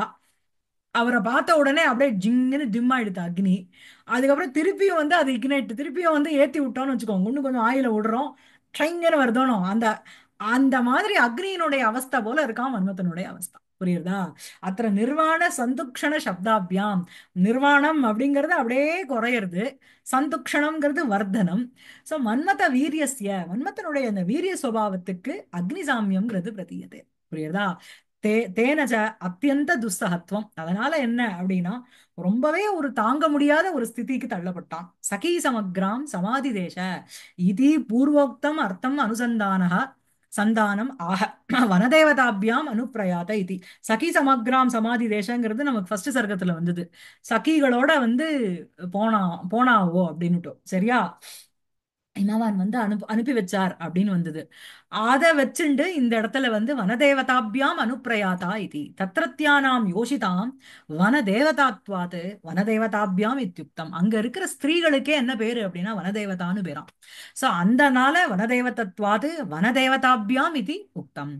அவரை பார்த்த உடனே அப்படியே ஜிங்குன்னு டிம் ஆயிடுது அக்னி. அதுக்கப்புறம் திருப்பியும் வந்து அது இக்னைட், திருப்பியும் வந்து ஏத்தி விட்டோம்னு வச்சுக்கோங்க, இன்னும் கொஞ்சம் ஆயில விடுறோம், ட்ரைங்கன்னு வருதோனோ, அந்த அந்த மாதிரி அக்னியினுடைய அவஸ்தை போல இருக்கான் மன்மதனுடைய அவஸ்தா. புரியுறதா? அத்த நிர்வாண சந்துக்ஷண சப்தாபியாம், நிர்வாணம் அப்படிங்கிறது அப்படியே குறையிறது, சந்துக்ஷணம்ங்கிறது வர்தனம். சோ மன்மத வீரியஸ்ய, மன்மதனுடைய அந்த வீரிய சுபாவத்துக்கு அக்னிசாமியம்ங்கிறது பிரதீயதே. புரியுறதா? தேனஜ அத்தியந்த துஸ்ஸகத்துவம், அதனால என்ன அப்படின்னா ரொம்பவே ஒரு தாங்க முடியாத ஒரு ஸ்திதிக்கு தள்ளப்பட்டான். சகி சமக்ராம் சமாதி தேச இது பூர்வோக்தம் அர்த்தம் அனுசந்தானஹ சந்தானம் ஆக வனதேவதாபியாம் அனுப்பிரயாத இது. சகி சமக்ராம் சமாதி தேசங்கிறது நமக்கு ஃபர்ஸ்ட் சர்க்கத்துல வந்தது, சகிகளோட வந்து போனா போனாவோ அப்படின்னுட்டோம், சரியா. இமவான் வந்து அனுப்பி வச்சார் அப்படின்னு வந்தது. அத வச்சுண்டு இந்த இடத்துல வந்து வனதேவதாபியாம் அனுப்பிரயாதா இது தத்ரத்யானாம் யோசிதாம் வனதேவதாத்வாது வனதேவதாபியாம் இத்தியுக்தம். அங்க இருக்கிற ஸ்திரீகளுக்கே என்ன பேரு அப்படின்னா வனதேவதான்னு பேராம். சோ அந்தனால வனதேவதத்வாது வனதேவதாபியாம் இது உக்தம்.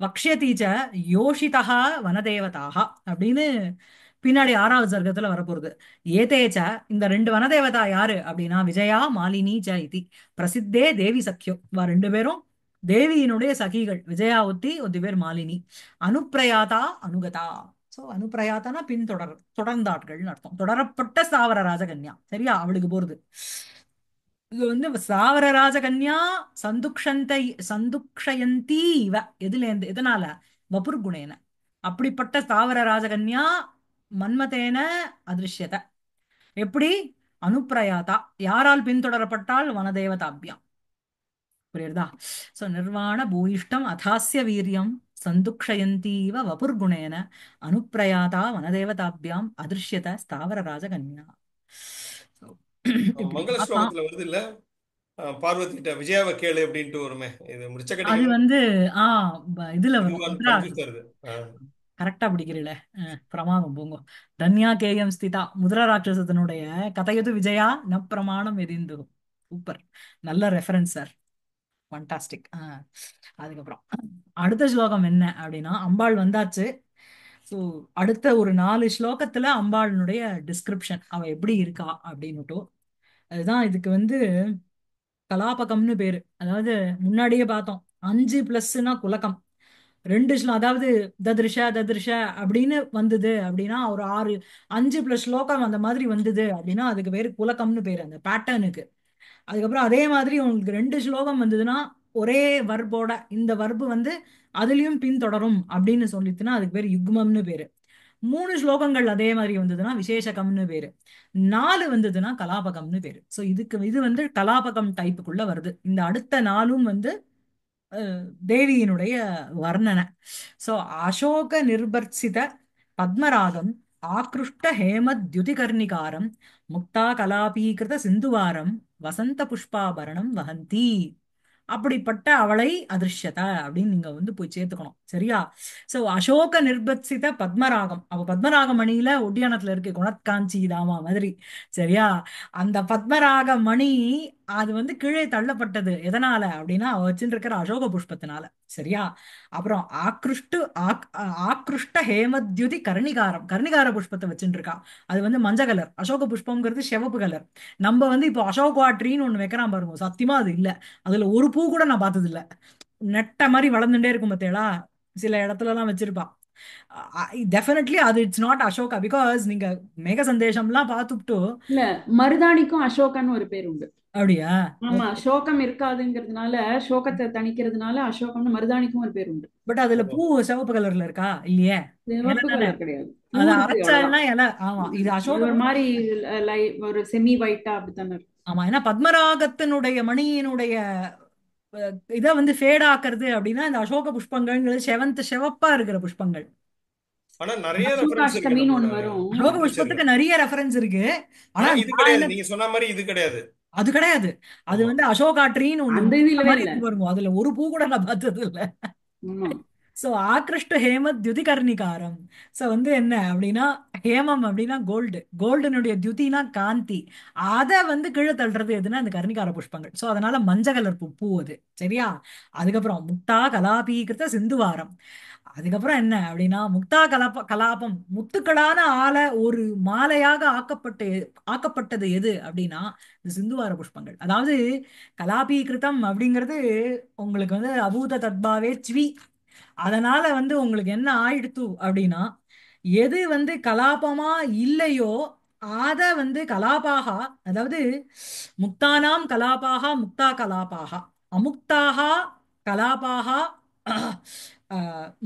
வக்ஷ்யதீச்ச யோஷிதா வனதேவதாக அப்படின்னு பின்னாடி 6வது சர்க்கத்துல வரப்போறது. ஏதேச்ச இந்த ரெண்டு வனதேவதா யாரு அப்படின்னா விஜயா மாலினி ச இதி பிரசித்தே தேவி சக்கியோ. இவ ரெண்டு பேரும் தேவியினுடைய சகிகள். விஜயா ஒத்தி பேர் மாலினி. அனுப்பிரயாதா அனுகதா. சோ அனுப்பிரயாதானா தொடர்ந்தாட்கள்னு அர்த்தம். தொடரப்பட்ட ஸ்தாவர ராஜகன்யா. சரியா? அவளுக்கு போறது இது வந்து ஸ்தாவர ராஜகன்யா சந்துக்ஷந்தை சந்துக்ஷயந்தி இவ. எதுல இருந்து எதனால? வபுர்குணேன. அப்படிப்பட்ட ஸ்தாவர ராஜகன்யா மன்மதேன அதிருஷ்யத. எப்படி? அனுப்பிரயாதா. யாரால் பின்தொடரப்பட்டால்? வனதேவதாபியாம். புரியுறதா? சோ நிர்வாண பூயிஷ்டம் அதாஸ்ய வீரியம் சந்துக்ஷயந்தீவ வபுர்குணேன அனுப்பிரயாதா வனதேவதாபியாம் அதிருஷ்யத ஸ்தாவர ராஜகன்யா. So, இப்படி மங்கள பார்க்கலாம். ஸ்லோகத்துல வருது இல்ல, பார்வதி கிட்ட விஜயாவை கேளு அப்படின்ட்டு வருமே, இது முடிச்ச அது கட்டிக்கணும். வந்து ஆ இதுல வரும் இதுவான் ருத்ராட்சம். கன்ஃபியூஸ் ஆகுது. கரெக்டா பிடிக்கிறீல. பிரமாதம் போங்க. தன்யா கேயம் ஸ்திதா முத்ரா ராட்சசத்தினுடைய கதையது விஜயா ந பிரமாணம் எதிந்து. சூப்பர். நல்ல ரெஃபரன்ஸ் சார். ஃபண்டாஸ்டிக். அதுக்கப்புறம் அடுத்த ஸ்லோகம் என்ன அப்படின்னா அம்பாள் வந்தாச்சு. ஸோ அடுத்த ஒரு 4 ஸ்லோகத்துல அம்பாளுடைய டிஸ்கிரிப்ஷன் அவ எப்படி இருக்கா அப்படின்னுட்டு. அதுதான் இதுக்கு வந்து கலாபகம்னு பேரு. அதாவது முன்னாடியே பார்த்தோம் 5+னா குலகம். ரெண்டு அதாவது ததிருஷ அப்படின்னு வந்தது அப்படின்னா ஒரு 5+ ஸ்லோகம் அந்த மாதிரி வந்தது அப்படின்னா அதுக்கு பேரு குலகம்னு பேரு அந்த பேட்டர்னுக்கு. அதுக்கப்புறம் அதே மாதிரி உங்களுக்கு 2 ஸ்லோகம் வந்ததுன்னா ஒரே வர்போட இந்த வர்பு வந்து அதுலயும் பின்தொடரும் அப்படின்னு சொல்லிட்டுனா அதுக்கு பேர் யுக்மம்னு பேரு. 3 ஸ்லோகங்கள் அதே மாதிரி வந்ததுன்னா விசேஷகம்னு பேரு. 4 வந்ததுன்னா கலாபகம்னு பேரு. சோ இது வந்து கலாபகம் டைப்புக்குள்ள வருது. இந்த அடுத்த 4ம் வந்து தேவியினுடைய வர்ணனை. சோ அசோக நிர்பர்சித பத்மராகம் ஆக்ருஷ்ட ஹேமத்யுதிகர்ணிகாரம் முக்தா கலாபீகிருத சிந்துவாரம் வசந்த புஷ்பாபரணம் வஹந்தி. அப்படிப்பட்ட அவளை அதிருஷ்யத அப்படின்னு நீங்க வந்து போய் சேர்த்துக்கணும். சரியா? சோ அசோக நிர்பத்சித பத்மராகம். அவ பத்மராக மணியில ஒட்டியானத்துல இருக்கு குணத்காஞ்சி தாமா மாதிரி. சரியா? அந்த பத்மராக மணி அது வந்து கீழே தள்ளப்பட்டது எதனால அப்படின்னா அவ வச்சுட்டு இருக்கிற அசோக புஷ்பத்தினால. சரியா? அப்புறம் ஆக்ருஷ்ட ஹேமத்யுதி கர்ணிகாரம். கர்ணிகார புஷ்பத்தை வச்சுட்டு இருக்கா. அது வந்து மஞ்சள் கலர். அசோக புஷ்பம்ங்கிறது சிவப்பு கலர். நம்ம வந்து இப்போ அசோகா ட்ரீன்னு ஒண்ணு வைக்கிறான் பாருங்க. சத்தியமா அது இல்ல. அதுல ஒரு பூ கூட நான் பார்த்தது இல்ல. நெட்ட மாதிரி வளர்ந்துட்டே இருக்கும் பார்த்தேளா? சில இடத்துல எல்லாம் வச்சிருப்பா. டெஃபினெட்லி அது இட்ஸ் நாட் அசோகா. பிகாஸ் நீங்க மேக சந்தேஷம்லாம் பார்த்துட்டு இல்ல, மருதாணிக்கும் அசோகன்னு ஒரு பேர் உண்டு. அப்படியா? ஆமா, சோகம் இருக்காதுங்கிறதுனால, சோகத்தை தணிக்கிறதுனால அசோகம்னு மருதாணிக்கும் ஒரு பேர் உண்டு. பட் அதுல பூ சிவப்பு கலர்ல இருக்கா? இல்லையே. இலை சிவப்பு தானே. கலர் கிடையாது, பூ அதை இருக்கு அவ்வளவுதான். அரைச்சால்னா இலை. ஆமா இது அது அசோக ஒரு மாதிரி ஒரு செமி ஒயிட்டா அப்படித்தானே இருக்கும். ஆமா ஏன்னா பத்மராகத்தினுடைய மணியினுடைய இதை வந்து ஃபேட் ஆக்குறது அப்படின்னா இந்த அசோக புஷ்பங்கள்ங்கிறது சிவப்பா இருக்கிற புஷ்பங்கள். ஆனா நிறைய ரெஃபரன்ஸ் இருக்கு அசோகாஷ்டமின்னு நம்மளோட ஒண்ணு வரும். அசோக லிட்ரேச்சர்ல. புஷ்பத்துக்கு நிறைய ரெஃபரன்ஸ் இருக்கு. ஆனா ஆனா இது நான் கிடையாது, என்ன நீங்க சொன்ன மாதிரி இது கிடையாது. அது கிடையாது. அது ஆமா. வந்து அசோகா ட்ரீன்னு ஒண்ணு அந்த இது இந்த இல்லவே மாதிரி இல்ல. இருக்கு பாருங்க. அதுல ஒரு பூ கூட நான் பார்த்தது இல்ல. ஆமா. சோ ஆக்ருஷ்ட ஹேம தியுதிகர்ணிகாரம். சோ வந்து என்ன அப்படின்னா ஹேமம் அப்படின்னா கோல்டு. கோல்டுனுடைய தியுதினா காந்தி. அத வந்து கீழே தள்ளுறது எதுனா இந்த கர்ணிகார புஷ்பங்கள். சோ அதனால மஞ்சள் கலர் பூ அது. சரியா? அதுக்கப்புறம் முக்தா கலாபீகிருத சிந்துவாரம். அதுக்கப்புறம் என்ன அப்படின்னா முக்தா கலாபம் முத்துக்களான ஆல ஒரு மாலையாக ஆக்கப்பட்டது எது அப்படின்னா இந்த சிந்துவார புஷ்பங்கள். அதாவது கலாபீகிருதம் அப்படிங்கிறது உங்களுக்கு வந்து அபூத தத்பாவே ச்வி. அதனால வந்து உங்களுக்கு என்ன ஆயிடுத்து அப்படின்னா எது வந்து கலாபமா இல்லையோ அத வந்து கலாபாக. அதாவது முக்தானாம் கலாபாக முக்தா கலாபாக அமுக்தாக கலாபாக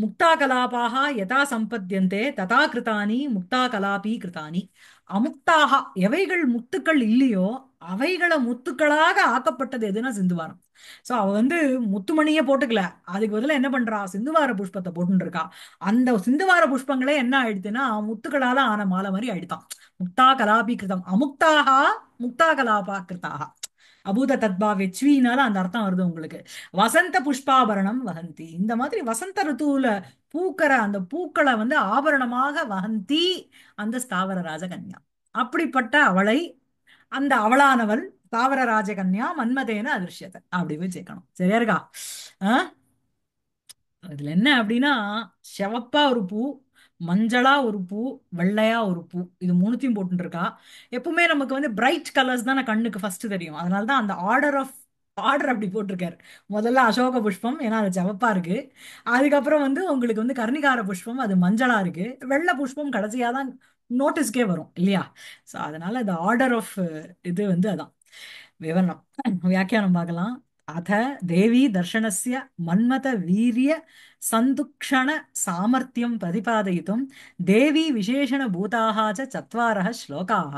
முக்தா கலாபாக யதா சம்பத்யந்தே ததா கிருதானி முக்தா கலாபி கிருதானி. அமுக்தாக எவைகள் முத்துக்கள் இல்லையோ அவைகளை முத்துக்களாக ஆக்கப்பட்டது எதுனா சிந்துவாரம். சோ அவ வந்து முத்துமணியே போட்டுக்கல. அதுக்கு பதிலா என்ன பண்றா? சிந்துவார புஷ்பத்தை போட்டுட்டு இருக்கா. அந்த சிந்துவார புஷ்பங்களே என்ன ஆயிடுதுன்னா முத்துக்களால ஆன மாலை மாதிரி ஆயிடுதான். முக்தா கலாபி கிருதம் அமுக்தாக முக்தா கலாபா கிருதாக. அபூத தத்பாவே ச்வீனால அந்த அர்த்தம் வருது உங்களுக்கு. வசந்த புஷ்பாபரணம் வஹந்தி, இந்த மாதிரி வசந்த ருத்துவுல பூக்கிற அந்த பூக்களை வந்து ஆபரணமாக வஹந்தி அந்த ஸ்தாவர ராஜகன்யா. அப்படிப்பட்ட அவளை, அந்த அவளானவள் ஸ்தாவர ராஜகன்யா மன்மதேன அதிர்ஷ்யத்தை அப்படி போய் சேர்க்கணும். சரியா இருக்கா? ஆ? இதுல என்ன அப்படின்னா, சிவப்பா ஒரு பூ, மஞ்சளா ஒரு பூ, வெள்ளையா ஒரு பூ, இது மூணுத்தையும் போட்டுட்டு இருக்கா. எப்பவுமே நமக்கு வந்து பிரைட் கலர்ஸ் தானே கண்ணுக்கு ஃபர்ஸ்ட் தெரியும். அதனால தான் அந்த ஆர்டர் அப்படி போட்டிருக்காரு. முதல்ல அசோக புஷ்பம், ஏன்னா அது சிவப்பா இருக்கு. அதுக்கப்புறம் வந்து உங்களுக்கு வந்து கர்ணிகார புஷ்பம், அது மஞ்சளா இருக்கு. வெள்ளை புஷ்பம் கடைசியா தான் நோட்டீஸ்க்கே வரும் இல்லையா? ஸோ அதனால இந்த ஆர்டர் ஆஃப் இது வந்து அதான் விவரணம். வியாக்கியானம் பார்க்கலாம். அத தேவி தர்ஷனஸ்ய மன்மத வீரிய சந்துக்ஷண சாமர்த்தியம் பிரதிபாதயித்தும் தேவி விசேஷண பூதாக ச சத்வாரः ஸ்லோகாः.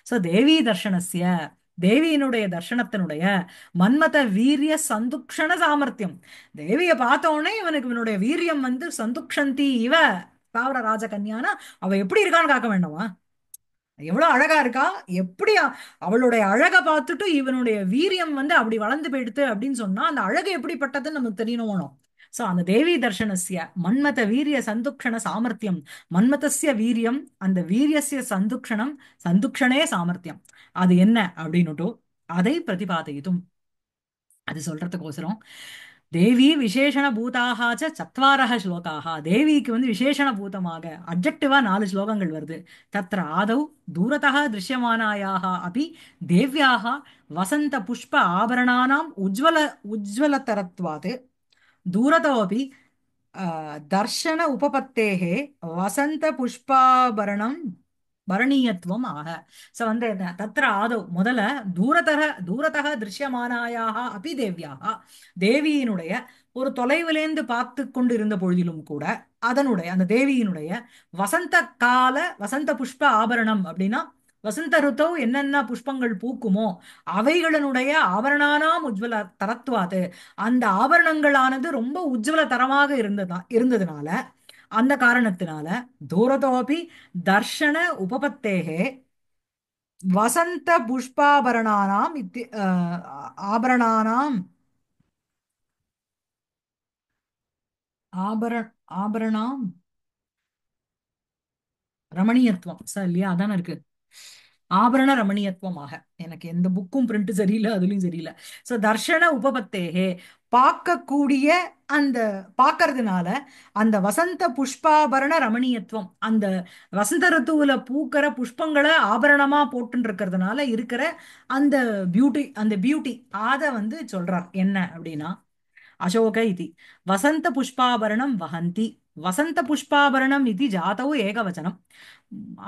ஸோ தேவி தர்ஷனஸ்ய, தேவியினுடைய தர்ஷனத்தினுடைய மன்மத வீரிய சந்துக்ஷண சாமர்த்தியம், தேவியை பார்த்த உடனே இவனுடைய வீரியம் வந்து சந்துக்ஷந்தி இவ தாவர ராஜகன்யானா அவ எப்படி இருக்கான்னு காக்க வேண்டாமா? எவ்வளவு அழகா இருக்கா, எப்படி அவளுடைய அழகை பார்த்துட்டு இவனுடைய வீரியம் வந்து அப்படி வளர்ந்து போயிடுது அப்படின்னு சொன்னா அந்த அழகு எப்படிப்பட்டதுன்னு நமக்கு தெரியணும். சோ அந்த தேவி தர்ஷனஸ்ய மன்மத வீரிய சந்துக்ஷண சாமர்த்தியம், மன்மதஸ்ய வீரியம், அந்த வீரியஸ்ய சந்துக்ஷணம், சந்துக்ஷணே சாமர்த்தியம், அது என்ன அப்படின்னுட்டு அதை பிரதிபாதயித்தும், அது சொல்றதுக்கோசரம் தேவி விசேஷண பூதாக ச சத்வாரः ஸ்லோகாக, தேவிக்கு வந்து விசேஷண பூதமாக அப்ஜெக்டிவா 4 ஸ்லோகங்கள் வருது. தத்ர ஆதௌ தூரதः திருஷ்யமானாயாः அபி தேவ்யாः வசந்த புஷ்ப ஆபரணானாம் உஜ்வலதரத்வாத் दूरतोऽपि दर्शन उपपत्तेः वसन्त पुष्पाभरणं भरणीयत्वम् आह. सो வந்து தத்ர ஆதோ முதல்ல தூரதः திருஷ்யமானாயாக அபி தேவ்யாக, தேவியினுடைய ஒரு தொலைவிலேந்து பார்த்து கொண்டு இருந்த பொழுதிலும் கூட அதனுடைய அந்த தேவியினுடைய வசந்த கால வசந்த புஷ்ப ஆபரணம் அப்படின்னா வசந்த ருத்தோ என்னென்ன புஷ்பங்கள் பூக்குமோ அவைகளினுடைய ஆபரணானாம் உஜ்வல தரத்துவாது, அந்த ஆபரணங்களானது ரொம்ப உஜ்வல தரமாக இருந்ததுனால, அந்த காரணத்தினால தூரதோபி தர்ஷன உபபத்தேகே வசந்த புஷ்பாபரணானாம் ஆபரணானாம் ஆபர ஆபரணாம் ரமணீயத்துவம் சார் இல்லையா? அதானே இருக்கு, ஆபரண ரமணீயத்துவமாக. எனக்கு எந்த புக்கும் பிரிண்ட் சரியில்லை, அதுலயும் சரியில்லை. சோ தர்ஷன உபபத்தேகே பார்க்கக்கூடிய, அந்த பார்க்கறதுனால அந்த வசந்த புஷ்பாபரண ரமணீயத்துவம், அந்த வசந்த ருத்துவுல பூக்கிற புஷ்பங்களை ஆபரணமா போட்டு இருக்கிறதுனால இருக்கிற அந்த பியூட்டி அத வந்து சொல்றார். என்ன அப்படின்னா அசோக இதி வசந்த புஷ்பாபரணம் வஹந்தி, வசந்த புஷ்பாபரணம் இது ஜாதவு ஏகவச்சனம்.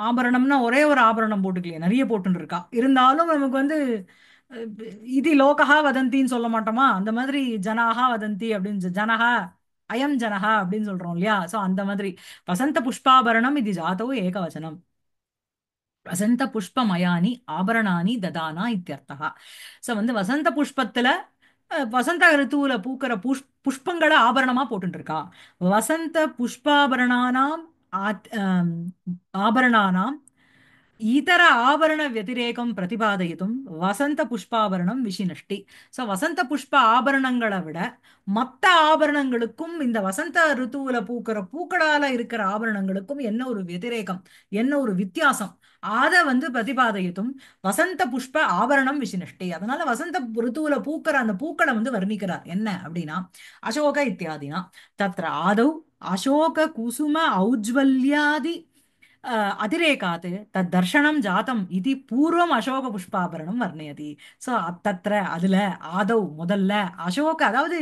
ஆபரணம்னா ஒரே ஒரு ஆபரணம் போட்டுக்கலையே, நிறைய போட்டுன்னு இருக்கா. இருந்தாலும் நமக்கு வந்து அஹ், இது லோகஹா வதந்தின்னு சொல்ல மாட்டோமா, அந்த மாதிரி ஜனாஹா வதந்தி அப்படின்னு ஜனஹா அயம் ஜனஹா அப்படின்னு சொல்றோம் இல்லையா? சோ அந்த மாதிரி வசந்த புஷ்பாபரணம் இது ஜாதவு ஏகவச்சனம். வசந்த புஷ்பமயானி ஆபரணானி ததானா இத்தியர்த்தா. ஸோ வந்து வசந்த புஷ்பத்துல வசந்த ரித்துவுல பூக்கிற புஷ்பங்களை ஆபரணமா போட்டுட்டு இருக்கா. வசந்த புஷ்பாபரணானாம் ஆபரணானாம் இதர ஆபரண வத்திரேகம் பிரதிபாதயித்தும் வசந்த புஷ்பாபரணம் விசினஷ்டி. ஸோ வசந்த புஷ்ப ஆபரணங்களை விட மற்ற ஆபரணங்களுக்கும் இந்த வசந்த ருத்துவுல பூக்கிற பூக்களால இருக்கிற ஆபரணங்களுக்கும் என்ன ஒரு வத்திரேகம், என்ன ஒரு வித்தியாசம், அத வந்து பிரதிபாதயித்தும் வசந்த புஷ்ப ஆபரணம் விசினஷ்டி. அதனால வசந்த ருத்துவுல பூக்கிற அந்த பூக்களை வந்து வர்ணிக்கிறார். என்ன அப்படின்னா அசோக இத்தியாதினா தத்ர ஆதௌ அசோக குசும ஔஜ்வல்யாதி அதிரேகாத் தத் தர்ஷனம் ஜாத்தம் இது பூர்வம் அசோக புஷ்பாபரணம் வர்ணயதி. ஸோ தத்ர அதுல ஆதவ் முதல்ல அசோக, அதாவது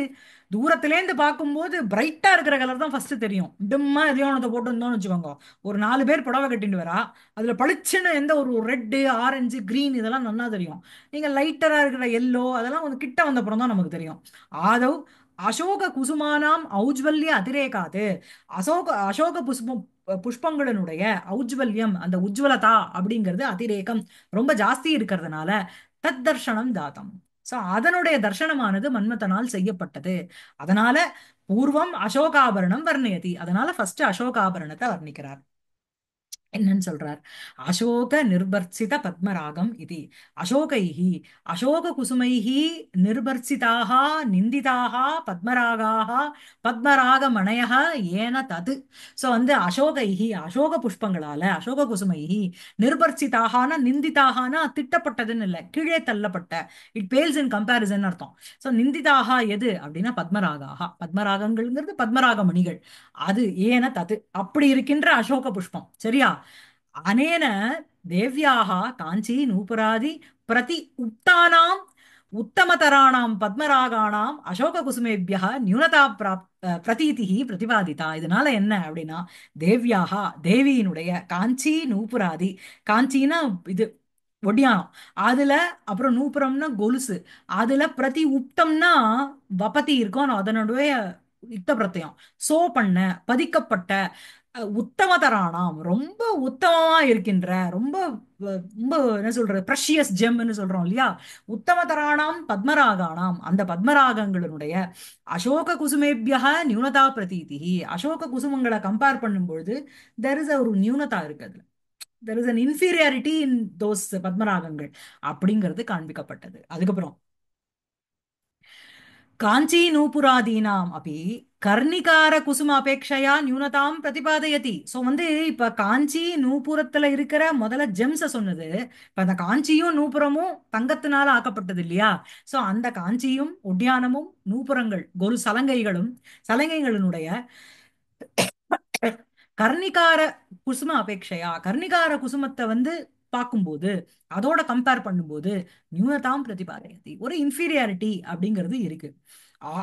தூரத்திலேருந்து பார்க்கும்போது பிரைட்டா இருக்கிற கலர் தான் ஃபர்ஸ்ட் தெரியும். டிம்மா எதையோனத்தை போட்டு இருந்தோம்னு வச்சுக்கோங்க, ஒரு 4 பேர் புடவை கட்டிட்டு வரா, அதுல பளிச்சுன்னு எந்த ஒரு ரெட்டு ஆரஞ்சு கிரீன் இதெல்லாம் நல்லா தெரியும். நீங்க லைட்டரா இருக்கிற எல்லோ அதெல்லாம் வந்து கிட்ட வந்த அப்புறம் தான் நமக்கு தெரியும். ஆதவ் அசோக குசுமானாம் ஔஜ்வல்ய அதிரேகாது, அசோக புஷ்பங்களினுடைய ஔஜ்வல்யம், அந்த உஜ்வலதா அப்படிங்கிறது அதிரேகம் ரொம்ப ஜாஸ்தி இருக்கிறதுனால தத் தர்ஷனம் ஜாதம். சோ அதனுடைய தர்ஷனமானது மன்மதனால் செய்யப்பட்டது. அதனால பூர்வம் அசோகாபரணம் வர்ணயதி, அதனால ஃபர்ஸ்ட் அசோகாபரணத்தை வர்ணிக்கிறார். என்னன்னு சொல்றார்? அசோக நிர்பர்சித பத்மராகம் இது. அசோகைஹி அசோக குசுமைஹி நிர்பர்சிதாக நிந்திதாக பத்மராகாக பத்மராகமணயः ஏன தது. ஸோ வந்து அசோகைஹி அசோக புஷ்பங்களால அசோக குசுமைஹி நிர்பர்சிதாகனா நிந்திதாகனா திட்டப்பட்டதுன்னு இல்லை, கீழே தள்ளப்பட்ட. இட் பேல்ஸ் இன் கம்பேரிசன் அர்த்தம். ஸோ நிந்திதாக எது அப்படின்னா பத்மராகாக, பத்மராகங்கள்ங்கிறது பத்மராக மணிகள். அது ஏன தது அப்படி இருக்கின்ற அசோக புஷ்பம். சரியா? அனேன தேவ்யாः காஞ்சி நூபுராதி பிரதி உக்தானாம் உத்தமதராணாம் பத்மராகாணாம் அசோக குசுமேபியः நியூனதா பிரதீதிஹி பிரதிபாதிதா. இதனால என்ன அப்படின்னா, தேவ்யாக தேவியினுடைய காஞ்சி நூபுராதி, காஞ்சினா இது ஒடியானம், அதுல அப்புறம் நூபுரம்னா கொலுசு, அதுல பிரதி உக்தம்னா வபதி இருக்கும் அதனுடைய யுக்த பிரत्यயம், சோ பண்ண பதிக்கப்பட்ட உத்தமதரானாம் ரொம்ப உத்தமமா இருக்கின்ற ரொம்ப ரொம்ப என்ன சொல்றது ப்ரஷியஸ் ஜெம்னு சொல்றோம் இல்லையா, உத்தமதரானாம் பத்மராகானாம் அந்த பத்மராகங்களுடைய அசோக குசுமேபியா நியூனதா பிரதீதி. அசோக குசுமங்களை கம்பேர் பண்ணும்பொழுது தெர் இஸ் ஒரு நியூனதா இருக்கு அதுல, there is an inferiority in those பத்மராகங்கள் அப்படிங்கிறது காண்பிக்கப்பட்டது. அதுக்கப்புறம் காஞ்சி நூபுராதீனாம் அப்படி கர்ணிகார குசும அபேட்சையா நியூனதாம் பிரதிபாதயதி. ஸோ வந்து இப்ப காஞ்சி நூபுரத்துல இருக்கிற முதல்ல ஜெம்ஸ சொன்னது. இப்ப அந்த காஞ்சியும் நூபுரமும் தங்கத்தினால ஆக்கப்பட்டது இல்லையா? ஸோ அந்த காஞ்சியும் ஒட்டியானமும் நூபுரங்கள் ஒரு சலங்கைகளும் சலங்கைகளினுடைய கர்ணிகார குசும அபேட்சையா கர்ணிகார குசுமத்தை வந்து பார்க்கும்போது அதோட கம்பேர் பண்ணும்போது நியூனதாம் பிரதிபாதயதி ஒரு இன்ஃபீரியாரிட்டி அப்படிங்கிறது இருக்கு.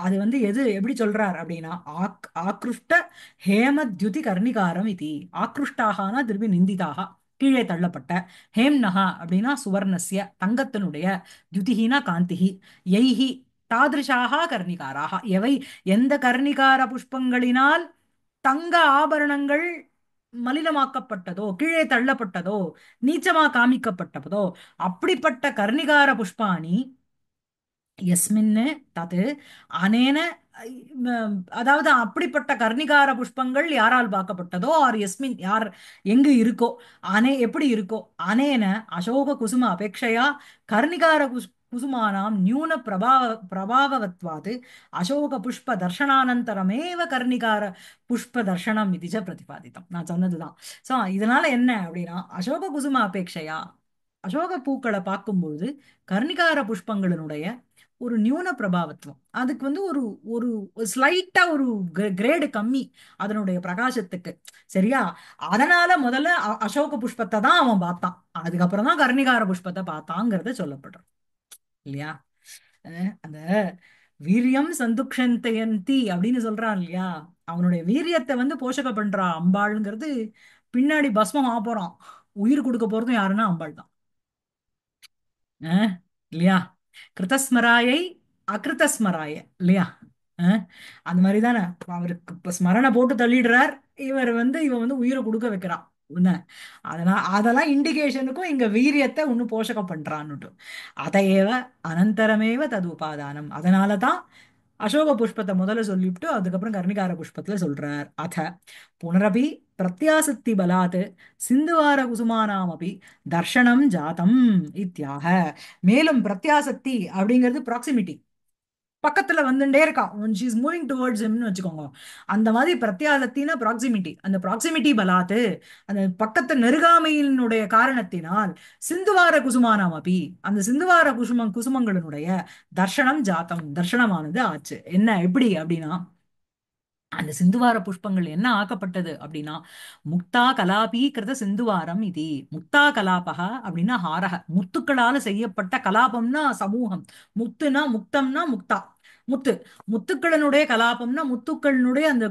அது வந்து எது எப்படி சொல்றார் அப்படின்னா ஆக்ருஷ்ட ஹேமத்யுதி கர்ணிகாரம் இது. ஆக்ருஷ்டாகனா திருப்பி நிந்திதாக கீழே தள்ளப்பட்ட, ஹேம்னஹா அப்படின்னா சுவர்ணஸ்ய தங்கத்தினுடைய, துதிஹினா காந்திஹி, யைஹி தாதிருஷாக கர்ணிகாராக எவை எந்த கர்ணிகார புஷ்பங்களினால் தங்க ஆபரணங்கள் மலினமாக்கப்பட்டதோ கீழே தள்ளப்பட்டதோ நீச்சமா காமிக்கப்பட்டதோ அப்படிப்பட்ட கர்ணிகார புஷ்பாணி எஸ்மின்னு தது அனேன அதாவது அப்படிப்பட்ட கர்ணிகார புஷ்பங்கள் யாரால் பார்க்கப்பட்டதோ ஆர் எஸ்மின் யார் எங்கு இருக்கோ எப்படி இருக்கோ அனேன அசோக குசும அபேட்சையா கர்ணிகார குசுமானாம் நியூன பிரபாவத்வாது அசோக புஷ்ப தர்ஷனானந்தரமேவ கர்ணிகார புஷ்ப தர்ஷனம் இதுச்ச பிரதிபாதித்தம். நான் சொன்னதுதான். ஸோ இதனால என்ன அப்படின்னா அசோக குசும அபேட்சையா அசோக பூக்களை பார்க்கும்பொழுது கர்ணிகார புஷ்பங்களினுடைய ஒரு நியூன பிரபாவத்துவம், அதுக்கு வந்து ஒரு ஒரு ஸ்லைட்டா ஒரு கிரேடு கம்மி அதனுடைய பிரகாசத்துக்கு. சரியா? அதனால முதல்ல அசோக புஷ்பத்தை தான் அவன் பார்த்தான், அதுக்கப்புறம் தான் கர்ணிகார புஷ்பத்தை பார்த்தாங்கிறத சொல்லப்படுறோம் இல்லையா? அந்த வீரியம் சந்துக்ஷந்தயந்தி அப்படின்னு சொல்றான் இல்லையா, அவனுடைய வீரியத்தை வந்து போஷக பண்றா அம்பாளுங்கிறது. பின்னாடி பஸ்மம் ஆக போறான், உயிர் கொடுக்க போறதும் யாருன்னா அம்பாள் தான். இல்லையா? கிருதஸ்மராயை அகிருதஸ்மராய இல்லையா? அஹ், அந்த மாதிரி தானே அவருக்கு இப்ப ஸ்மரணை போட்டு தள்ளிடுறார், இவன் வந்து உயிரை கொடுக்க வைக்கிறான் உன்ன. அதெல்லாம் இண்டிகேஷனுக்கும் இங்க வீரியத்தை ஒண்ணு போஷகம் பண்றான்னுட்டு. அதையேவ அனந்தரமேவ தது உபாதானம். அதனாலதான் அசோக புஷ்பத்தை முதல்ல சொல்லிவிட்டு அதுக்கப்புறம் கர்ணிகார புஷ்பத்துல சொல்றார். அத புனரபி பிரத்யாசக்தி பலாத் சிந்துவார குசுமானாமபி தர்ஷனம் ஜாதம் இத்தியாக. மேலும் பிரத்யாசக்தி அப்படிங்கிறது ப்ராக்சிமிட்டி, பக்கத்துல வந்துட்டே இருக்கான், ஷீ இஸ் மூவிங் டுவர்ட்ஸ் ஹிம்னு வச்சுக்கோங்க. அந்த மாதிரி பிரத்யாசக்தினா ப்ராக்சிமிட்டி, அந்த ப்ராக்சிமிட்டி பலாத்து அந்த பக்கத்து நெருகாமையினுடைய காரணத்தினால் சிந்துவார குசுமானாம் அப்பி அந்த சிந்துவார குசுமங்களினுடைய தர்ஷனம் ஜாத்தம் தர்ஷனமானது ஆச்சு. என்ன எப்படி அப்படின்னா, அந்த சிந்துவார புஷ்பங்கள் என்ன ஆக்கப்பட்டது அப்படின்னா முக்தா கலாபி கிருத சிந்துவாரம் இது. முக்தா கலாபக அப்படின்னா ஹாரக முத்துக்களால செய்யப்பட்ட, கலாபம்னா சமூகம், முத்துனா முக்தம்னா முக்தா முத்து, முத்துக்களினுடைய கலாபம்னா முத்துக்களினுடைய அந்த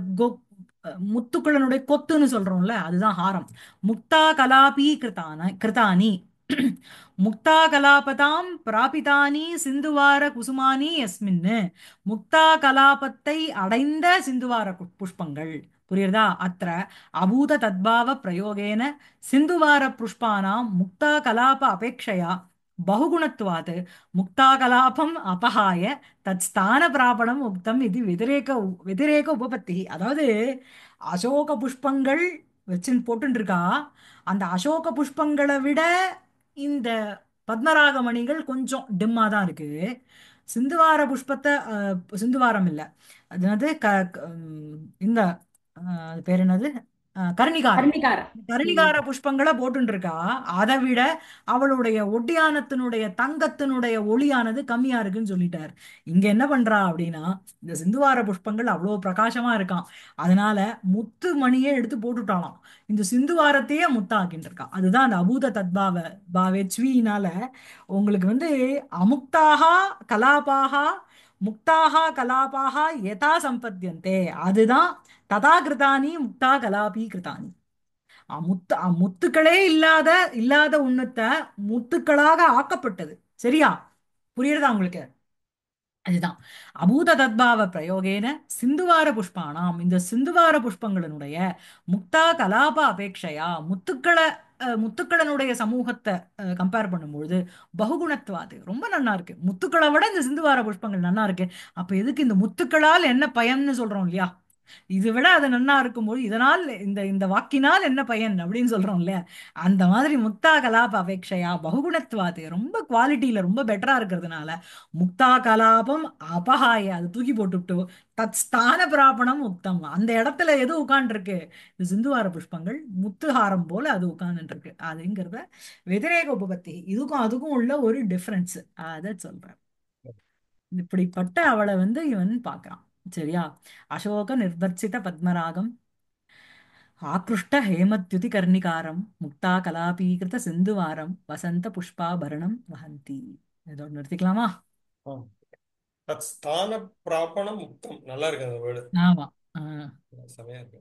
முத்துக்களினுடைய கொத்துன்னு சொல்றோம்ல அதுதான் ஹாரம். முக்தா கலாபி கிருதானி முக்தா கலாபதாம் பிராபிதானி சிந்துவார குசுமானி எஸ்மின்னு. முக்தா கலாபத்தை அடைந்த சிந்துவார புஷ்பங்கள். புரியுறதா? அத்த அபூத தத்பாவ பிரயோகேன சிந்துவார புஷ்பானாம் முக்தா கலாப அபேட்சையா பகுகுணத்வாத் முக்தா கலாபம் அபஹாய தத் ஸ்தான பிராபணம் உக்தம் இது व्यतिरेक உபபத்தி. அதாவது அசோக புஷ்பங்கள் வச்சுன்னு போட்டுன்னு இருக்கா. அந்த அசோக புஷ்பங்களை விட இந்த பத்மராகமணிகள் கொஞ்சம் டிம்மா தான் இருக்கு. சிந்துவார புஷ்பத்தை சிந்துவாரம் இல்லை, அது என்னது இந்த அது பேர் என்னது, கர்ணிகாரம். கர்ணிகாரம். ம். கர்ணிகார புஷ்பங்களை போட்டுன்னு இருக்கா. அதை விட அவளுடைய ஒட்டியானத்தினுடைய தங்கத்தினுடைய ஒளியானது கம்மியா இருக்குன்னு சொல்லிட்டார். இங்க என்ன பண்றா அப்படின்னா, இந்த சிந்துவார புஷ்பங்கள் அவ்வளோ பிரகாசமா இருக்கான், அதனால முத்து மணியே எடுத்து போட்டுட்டாளாம், இந்த சிந்துவாரத்தையே முத்தாக்கின்னு இருக்கா. அதுதான் அந்த அபூத தத்பாவ பாவேச்வினால உங்களுக்கு வந்து அமுக்தாக கலாபாக முக்தாக கலாபாக யதா சம்பத்தியந்தே, அதுதான் ததா கிருதானி முக்தா கலாபி கிருதானி. முத்துக்களே இல்லாத இல்லாத உன்னத்தை முத்துக்களாக ஆக்கப்பட்டது. சரியா? புரியுறதா உங்களுக்கு? அதுதான் அபூத தத்பாவ பிரயோகேன சிந்துவார புஷ்பானாம், இந்த சிந்துவார புஷ்பங்களினுடைய முக்தா கலாப அபேட்சையா முத்துக்களனுடைய சமூகத்தை கம்பேர் பண்ணும்பொழுது பகுகுணத்துவாது ரொம்ப நன்னா இருக்கு. முத்துக்களை விட இந்த சிந்துவார புஷ்பங்கள் நன்னா இருக்கு. அப்ப எதுக்கு இந்த முத்துக்களால் என்ன பயன்னு சொல்றோம் இல்லையா, இது விட அது நன்னா இருக்கும்போது இதனால் இந்த இந்த வாக்கினால் என்ன பயன் அப்படின்னு சொல்றோம் இல்லையா, அந்த மாதிரி முக்தா கலாப அபேட்சையா பகுகுணத்துவாது ரொம்ப குவாலிட்டியில ரொம்ப பெட்டரா இருக்கிறதுனால முக்தா கலாபம் அபஹாய அது தூக்கி போட்டுவிட்டு தத் ஸ்தான பிராபணம் முக்தம், அந்த இடத்துல எது உட்கார்ந்துருக்கு, இந்த சிந்துவார புஷ்பங்கள் முத்துஹாரம் போல அது உட்கார்ந்துட்டு இருக்கு. அதுங்கிறத வெதிரேக உபபத்தி, இதுக்கும் அதுக்கும் உள்ள ஒரு டிஃபரன்ஸ், அதை சொல்றேன். இப்படிப்பட்ட அவளை வந்து இவன் பார்க்கறான். சரியா? அசோக நிர்வர்ச்சித பத்மராகம் ஆக்ருஷ்ட ஹேமத்யுதி கர்ணிகாரம் முக்தா கலாபீகிருத சிந்துவாரம் வசந்த புஷ்பாபரணம் வஹந்தி. இதோட நிறுத்திக்கலாமா? ஆ. தத் ஸ்தான பிராபணம் முக்தம் நல்லா இருக்கு அந்த வேர்டு. ஆமா. செமையா இருக்கு.